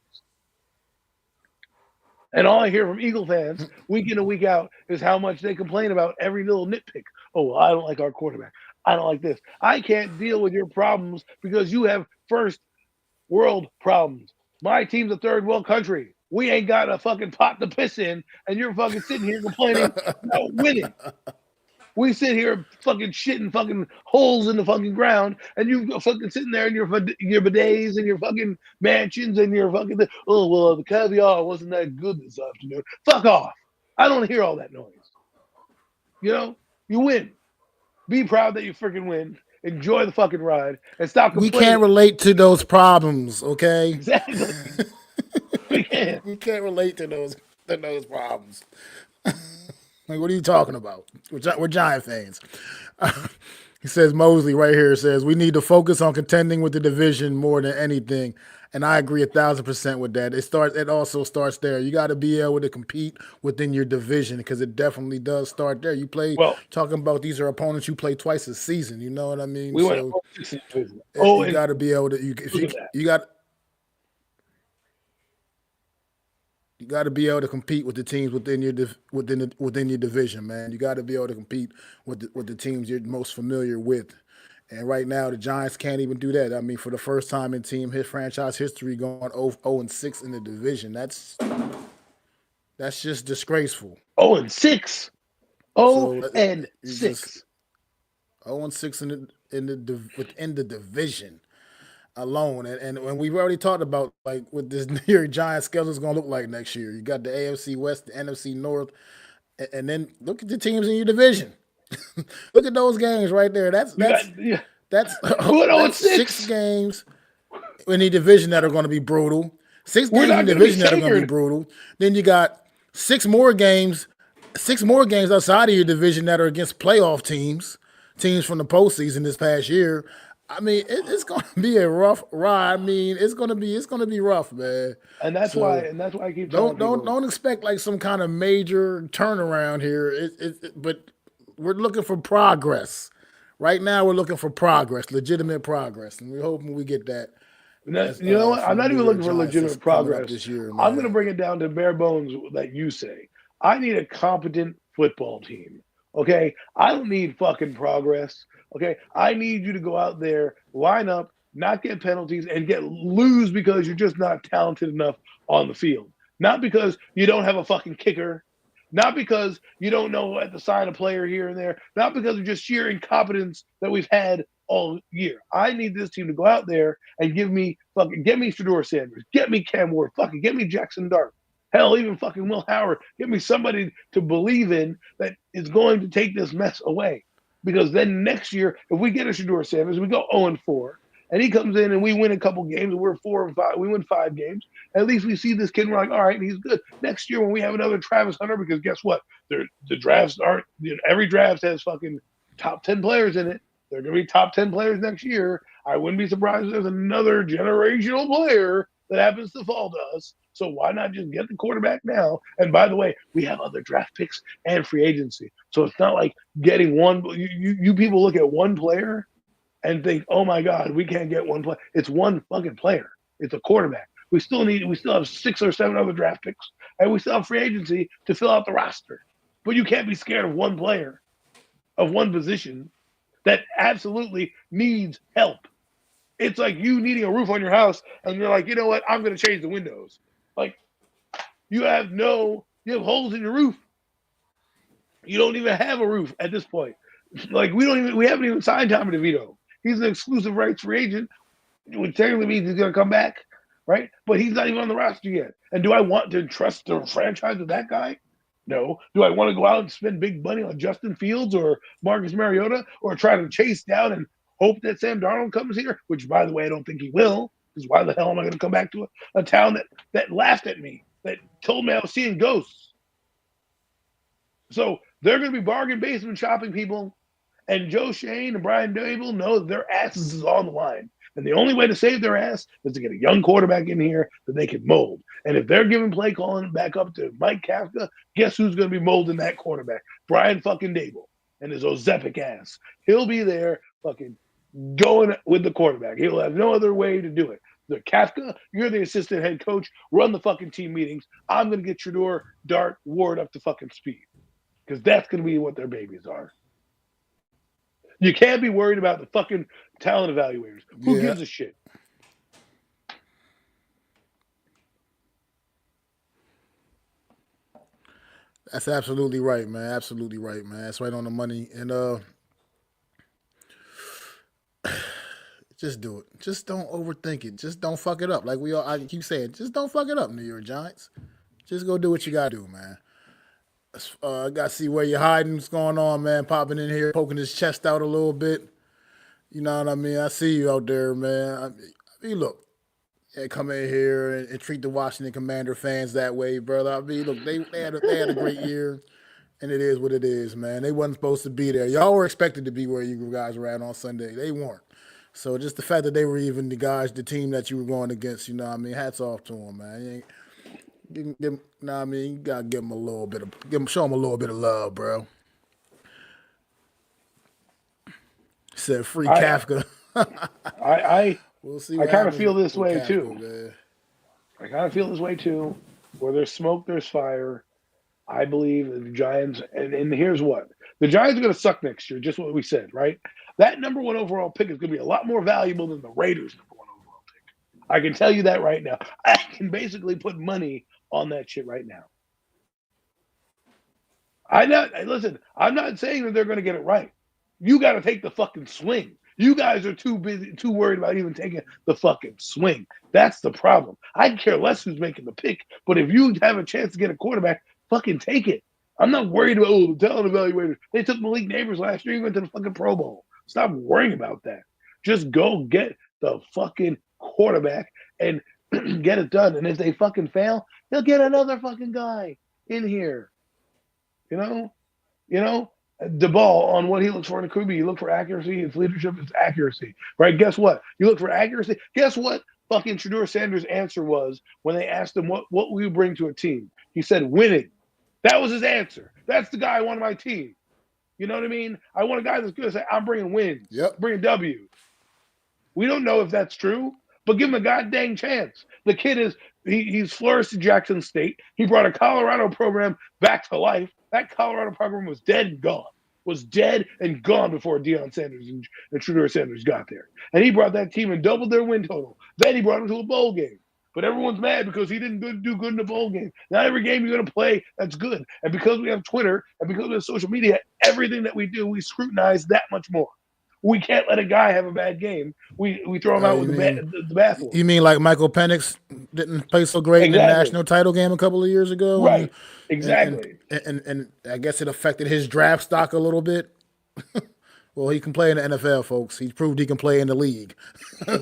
And all I hear from Eagle fans week in and week out is how much they complain about every little nitpick. Oh, well, I don't like our quarterback. I don't like this. I can't deal with your problems because you have first world problems. My team's a third world country. We ain't got a fucking pot to piss in, and you're fucking sitting here complaining about winning. We sit here fucking shitting fucking holes in the fucking ground, and you fucking sitting there in your bidets and your fucking mansions and your fucking, oh, well, the caviar wasn't that good this afternoon. Fuck off. I don't hear all that noise. You know, you win. Be proud that you freaking win. Enjoy the fucking ride and stop complaining. We can't relate to those problems, okay? Exactly. We can't. We can't relate to those problems. Like, what are you talking about? We're Giant fans. He says, Mosley right here says, we need to focus on contending with the division more than anything. And I agree 1,000% with that. It also starts there. You got to be able to compete within your division because it definitely does start there. You play, talking about these are opponents you play twice a season. You know what I mean? We so you got to be able to, you got to be able to compete with the teams within your division, man. You got to be able to compete with the teams you're most familiar with. And right now, the Giants can't even do that. I mean, for the first time in franchise history, going 0-6 in the division. That's just disgraceful. 0-6. 0-6. 0-6 within the division alone, and we've already talked about like what this New York Giants schedule is going to look like next year. You got the AFC West, the NFC North, and then look at the teams in your division. Look at those games right there. That's 6 games in the division that are going to be brutal. 6 games in the division that are going to be brutal. Then you got 6 more games outside of your division that are against playoff teams from the postseason this past year. I mean, it's going to be a rough ride. I mean, it's going to be rough, man. And that's why I keep telling people, don't expect like some kind of major turnaround here. But we're looking for progress. Right now, we're looking for progress, legitimate progress, and we're hoping we get that. You know what? I'm not even looking for legitimate progress this year. I'm going to bring it down to bare bones that you say. I need a competent football team. Okay, I don't need fucking progress. Okay, I need you to go out there, line up, not get penalties, and lose because you're just not talented enough on the field. Not because you don't have a fucking kicker. Not because you don't know how to sign a player here and there. Not because of just sheer incompetence that we've had all year. I need this team to go out there and get me Shedeur Sanders, get me Cam Ward, fucking get me Jackson Dart. Hell, even fucking Will Howard. Get me somebody to believe in that is going to take this mess away. Because then next year, if we get a Shedeur Sanders, we go 0-4, and he comes in and we win a couple games, and we're 4-5, we win 5 games. At least we see this kid, and we're like, all right, he's good. Next year when we have another Travis Hunter, because guess what? The drafts aren't, every draft has fucking top 10 players in it. They're going to be top 10 players next year. I wouldn't be surprised if there's another generational player that happens to fall to us. So why not just get the quarterback now? And by the way, we have other draft picks and free agency. So it's not like getting one. You people look at one player and think, oh my God, we can't get one player. It's one fucking player. It's a quarterback. We still have 6 or 7 other draft picks, and we still have free agency to fill out the roster. But you can't be scared of one player, of one position that absolutely needs help. It's like you needing a roof on your house, and you're like, you know what? I'm going to change the windows. Like, you have holes in your roof. You don't even have a roof at this point. Like, we haven't even signed Tommy DeVito. He's an exclusive rights free agent, which technically means he's going to come back, right? But he's not even on the roster yet. And do I want to trust the franchise with that guy? No. Do I want to go out and spend big money on Justin Fields or Marcus Mariota, or try to chase down and hope that Sam Darnold comes here? Which, by the way, I don't think he will. Because why the hell am I going to come back to a town that laughed at me, that told me I was seeing ghosts? So they're going to be bargain basement shopping people. And Joe Shane and Brian Dable know that their asses is on the line. And the only way to save their ass is to get a young quarterback in here that they can mold. And if they're giving play calling back up to Mike Kafka, guess who's going to be molding that quarterback? Brian fucking Dable and his Ozepic ass. He'll be there fucking going with the quarterback. He'll have no other way to do it. The Kafka, you're the assistant head coach. Run the fucking team meetings. I'm going to get Shedeur, Dart, Ward up to fucking speed. Because that's going to be what their babies are. You can't be worried about the fucking talent evaluators. Who gives a shit? That's absolutely right, man. Absolutely right, man. That's right on the money. And just do it. Just don't overthink it. Just don't fuck it up. Like I keep saying, just don't fuck it up, New York Giants. Just go do what you gotta do, man. I got to see where you're hiding. What's going on, man? Popping in here, poking his chest out a little bit. You know what I mean? I see you out there, man. I mean, look, come in here and treat the Washington Commander fans that way, brother. I mean, look, they had a great year, and it is what it is, man. They wasn't supposed to be there. Y'all were expected to be where you guys were at on Sunday. They weren't. So just the fact that they were even the team that you were going against, you know what I mean? Hats off to them, man. You gotta give them show them a little bit of love, bro. Said free Kafka. We'll see. I kind of feel this way Kafka, too. Man. I kind of feel this way too. Where there's smoke, there's fire. I believe the Giants, and here's what: the Giants are going to suck next year. Just what we said, right? That number 1 overall pick is going to be a lot more valuable than the Raiders' number 1 overall pick. I can tell you that right now. I can basically put money on that shit right now. I'm not saying that they're going to get it right. You got to take the fucking swing. You guys are too worried about even taking the fucking swing. That's the problem. I care less who's making the pick, but if you have a chance to get a quarterback, fucking take it. I'm not worried about the talent evaluators. They took Malik Neighbors last year. He went to the fucking Pro Bowl. Stop worrying about that. Just go get the fucking quarterback and get it done. And if they fucking fail, they'll get another fucking guy in here. You know, the ball on what he looks for in a QB. You look for accuracy. It's leadership. It's accuracy, right? Guess what? You look for accuracy. Guess what? Fucking Shedeur Sanders' answer was when they asked him what will you bring to a team. He said winning. That was his answer. That's the guy I want on my team. You know what I mean? I want a guy that's good to say I'm bringing wins. Yep. Bringing W's. We don't know if that's true, but give him a goddamn chance. The kid he's flourished at Jackson State. He brought a Colorado program back to life. That Colorado program was dead and gone. Was dead and gone before Deion Sanders and Shedeur Sanders got there. And he brought that team and doubled their win total. Then he brought them to a bowl game. But everyone's mad because he didn't do good in the bowl game. Not every game you're going to play, that's good. And because we have Twitter and because we have social media, everything that we do, we scrutinize that much more. We can't let a guy have a bad game. We throw him out with the bathwater. You mean like Michael Penix didn't play so great in the national title game a couple of years ago? Right. Exactly. And I guess it affected his draft stock a little bit. Well, he can play in the NFL, folks. He's proved he can play in the league.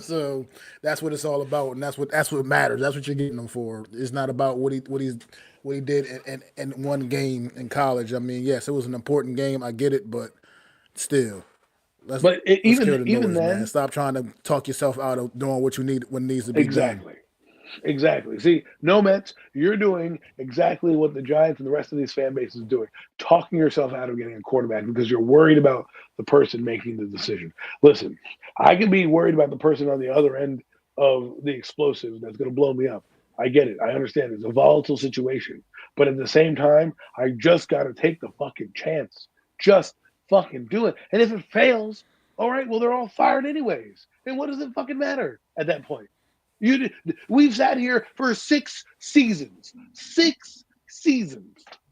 So that's what it's all about, and that's what matters. That's what you're getting him for. It's not about what he did in one game in college. I mean, yes, it was an important game. I get it, but still. Even then, man. Stop trying to talk yourself out of doing what needs to be done. Exactly. See, no Mets, you're doing exactly what the Giants and the rest of these fan bases is doing, talking yourself out of getting a quarterback because you're worried about the person making the decision. Listen, I can be worried about the person on the other end of the explosive that's going to blow me up. I get it. I understand it's a volatile situation. But at the same time, I just got to take the fucking chance. Just fucking do it. And if it fails, all right, well, they're all fired anyways. And what does it fucking matter at that point? We've sat here for 6 seasons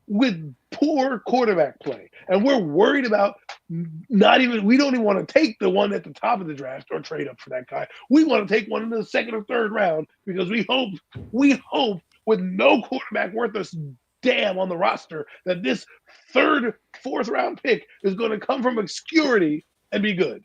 with poor quarterback play, and we're worried about not even. We don't even want to take the one at the top of the draft or trade up for that guy. We want to take one in the second or third round because we hope with no quarterback worth a damn on the roster that this third, fourth round pick is going to come from obscurity and be good.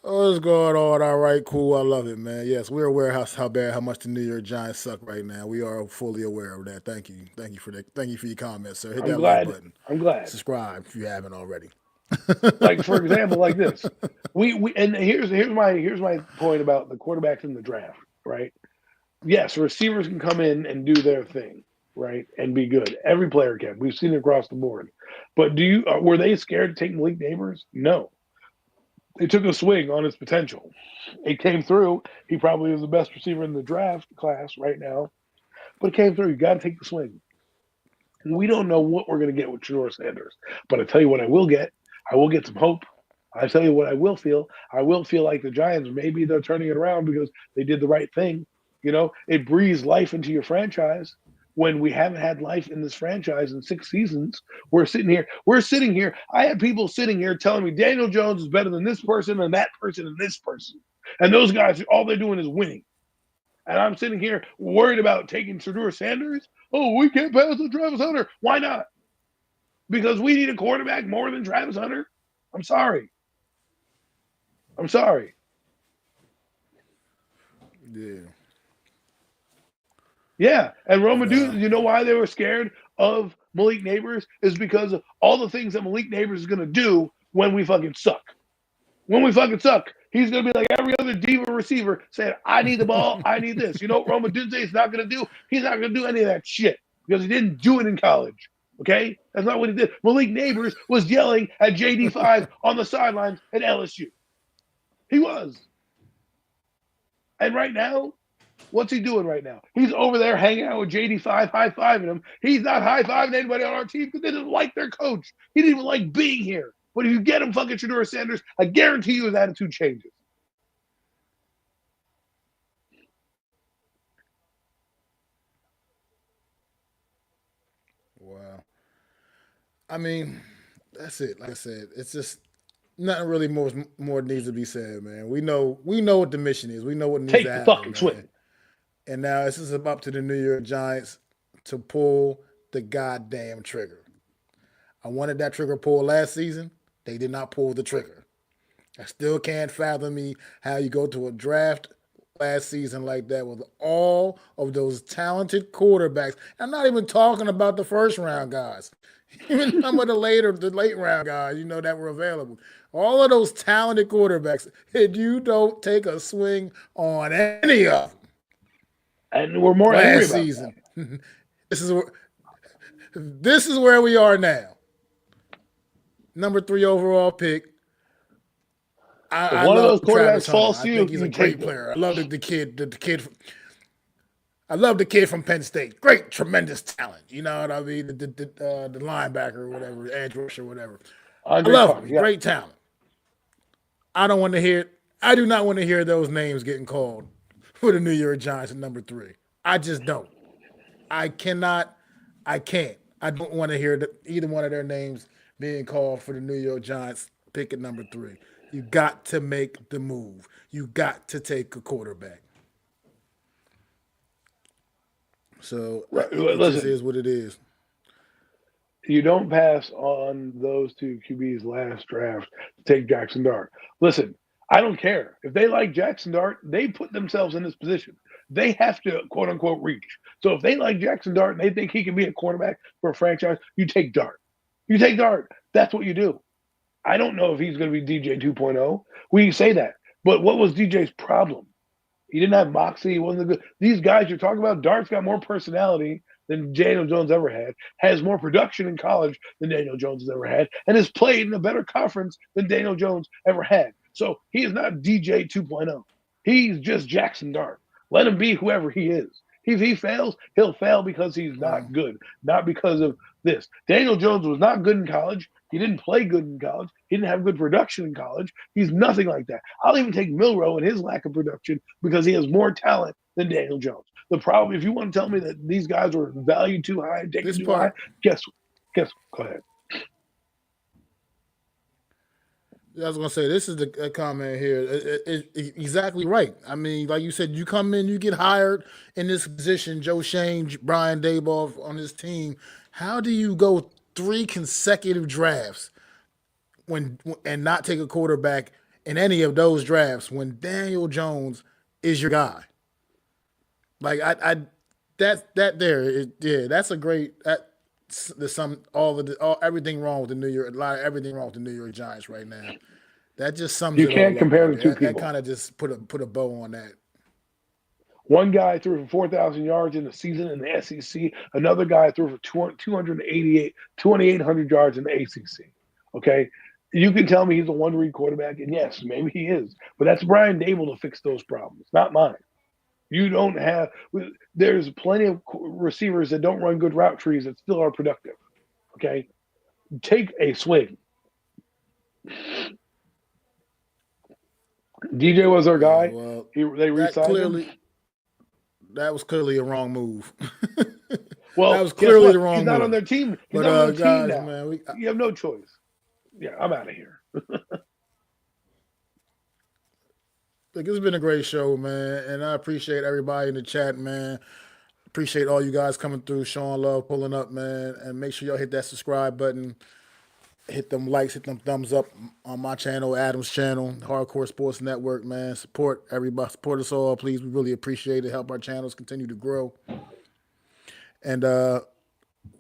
What's going on? All right, cool. I love it, man. Yes, we're aware how much the New York Giants suck right now. We are fully aware of that. Thank you for that. Thank you for your comments, sir. Hit I'm that like glad. button. I'm glad. Subscribe if you haven't already. Like for example, like this. We and here's my point about the quarterbacks in the draft, right? Yes, receivers can come in and do their thing, right, and be good. Every player can. We've seen it across the board. But were they scared to take Malik Neighbors? No. They took a swing on his potential. It came through. He probably is the best receiver in the draft class right now, but it came through. You got to take the swing. We don't know what we're going to get with Shedeur Sanders, but I tell you what I will get. I will get some hope. I tell you what I will feel. I will feel like the Giants, maybe they're turning it around because they did the right thing. You know, it breathes life into your franchise. When we haven't had life in this franchise in 6 seasons, we're sitting here. I had people sitting here telling me Daniel Jones is better than this person and that person and this person. And those guys, all they're doing is winning. And I'm sitting here worried about taking Shedeur Sanders. Oh, we can't pass on Travis Hunter. Why not? Because we need a quarterback more than Travis Hunter? I'm sorry. Yeah. Yeah, and Roma Dudes, you know why they were scared of Malik Neighbors? Is because of all the things that Malik Neighbors is going to do when we fucking suck. When we fucking suck, he's going to be like every other diva receiver saying, I need the ball, I need this. You know what Roma Dudes is not going to do? He's not going to do any of that shit because he didn't do it in college. Okay? That's not what he did. Malik Neighbors was yelling at JD5 on the sidelines at LSU. He was. And right now, what's he doing right now? He's over there hanging out with JD5, high-fiving him. He's not high-fiving anybody on our team because they didn't like their coach. He didn't even like being here. But if you get him fucking Shedeur Sanders, I guarantee you his attitude changes. Wow. I mean, that's it. Like I said, it's just nothing really more needs to be said, man. We know what the mission is. We know what needs Take to the happen, fucking man. swing. And now it's just up to the New York Giants to pull the goddamn trigger. I wanted that trigger pulled last season. They did not pull the trigger. I still can't fathom me how you go to a draft last season like that with all of those talented quarterbacks. I'm not even talking about the first round guys. Even some of the late round guys, that were available. All of those talented quarterbacks, and you don't take a swing on any of them. And we're more angry Last about season. This is where we are now. Number 3 overall pick. I one of love those Travis quarterbacks Hunter. falls to I you, think he's you a take great them. player. I love the kid. I love the kid from Penn State. Great, tremendous talent. You know what I mean? The linebacker or whatever, edge rusher or whatever. Andre I love Carter, him. yeah. Great talent. I do not want to hear those names getting called for the New York Giants at number 3. I just don't. I can't. I don't want to hear either one of their names being called for the New York Giants pick at number 3. You got to make the move. You got to take a quarterback. So it just Listen, is what it is. you don't pass on those 2 QBs last draft to take Jackson Dart. Listen, I don't care. If they like Jackson Dart, they put themselves in this position. They have to, quote unquote, reach. So if they like Jackson Dart and they think he can be a quarterback for a franchise, you take Dart. You take Dart. That's what you do. I don't know if he's going to be DJ 2.0. We say that. But what was DJ's problem? He didn't have moxie. He wasn't good. These guys you're talking about, Dart's got more personality than Daniel Jones ever had, has more production in college than Daniel Jones has ever had, and has played in a better conference than Daniel Jones ever had. So he is not DJ 2.0. He's just Jackson Dart. Let him be whoever he is. If he fails, he'll fail because he's not good, not because of this. Daniel Jones was not good in college. He didn't play good in college. He didn't have good production in college. He's nothing like that. I'll even take Milroe and his lack of production because he has more talent than Daniel Jones. The problem, if you want to tell me that these guys were valued too high, taken too high, guess, go ahead. I was going to say, this is the comment here. Exactly right. I mean, like you said, you come in, you get hired in this position, Joe Shane, Brian Daboll on this team. How do you go 3 consecutive drafts and not take a quarterback in any of those drafts when Daniel Jones is your guy? Like, that's a great – there's everything wrong with the New York Giants right now. That just sums it all up. You can't compare the two people. That kind of just put a bow on that. One guy threw for 4,000 yards in the season in the SEC. Another guy threw for 2,800 yards in the ACC. Okay, you can tell me he's a one-read quarterback, and yes, maybe he is. But that's Brian Daboll to fix those problems, not mine. You don't have – there's plenty of receivers that don't run good route trees that still are productive, okay? Take a swing. DJ was our guy. Well, they re-signed him. That was clearly a wrong move. Well, that was clearly the wrong move. He's not on their team. He's not on their team now. Man, you have no choice. Yeah, I'm out of here. Look, it's been a great show, man, and I appreciate everybody in the chat, man. Appreciate all you guys coming through, showing love, pulling up, man, and make sure y'all hit that subscribe button, hit them likes, hit them thumbs up on my channel, Adam's channel, Hardcore Sports Network, man. Support everybody, support us all, please. We really appreciate it. Help our channels continue to grow. And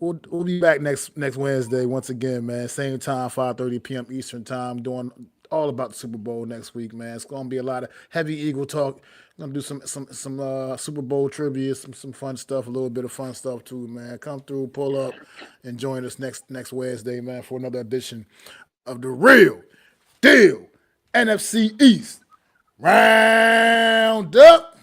we'll be back next Wednesday once again, man. Same time, 5:30 p.m. Eastern time, doing all about the Super Bowl next week, man. It's gonna be a lot of heavy Eagle talk. I'm gonna do some Super Bowl trivia, some fun stuff, a little bit of fun stuff too, man. Come through, pull up, and join us next Wednesday, man, for another edition of the Real Deal NFC East Roundup.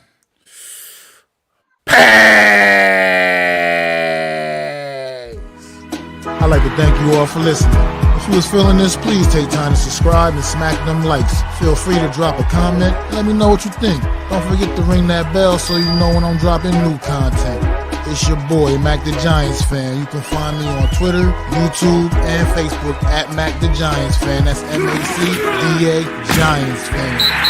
I'd like to thank you all for listening. If you was feeling this, please take time to subscribe and smack them likes. Feel free to drop a comment. Let me know what you think. Don't forget to ring that bell so you know when I'm dropping new content. It's your boy, Mac the Giants Fan. You can find me on Twitter, YouTube, and Facebook at Mac the Giants Fan. That's MACDA Giants Fan.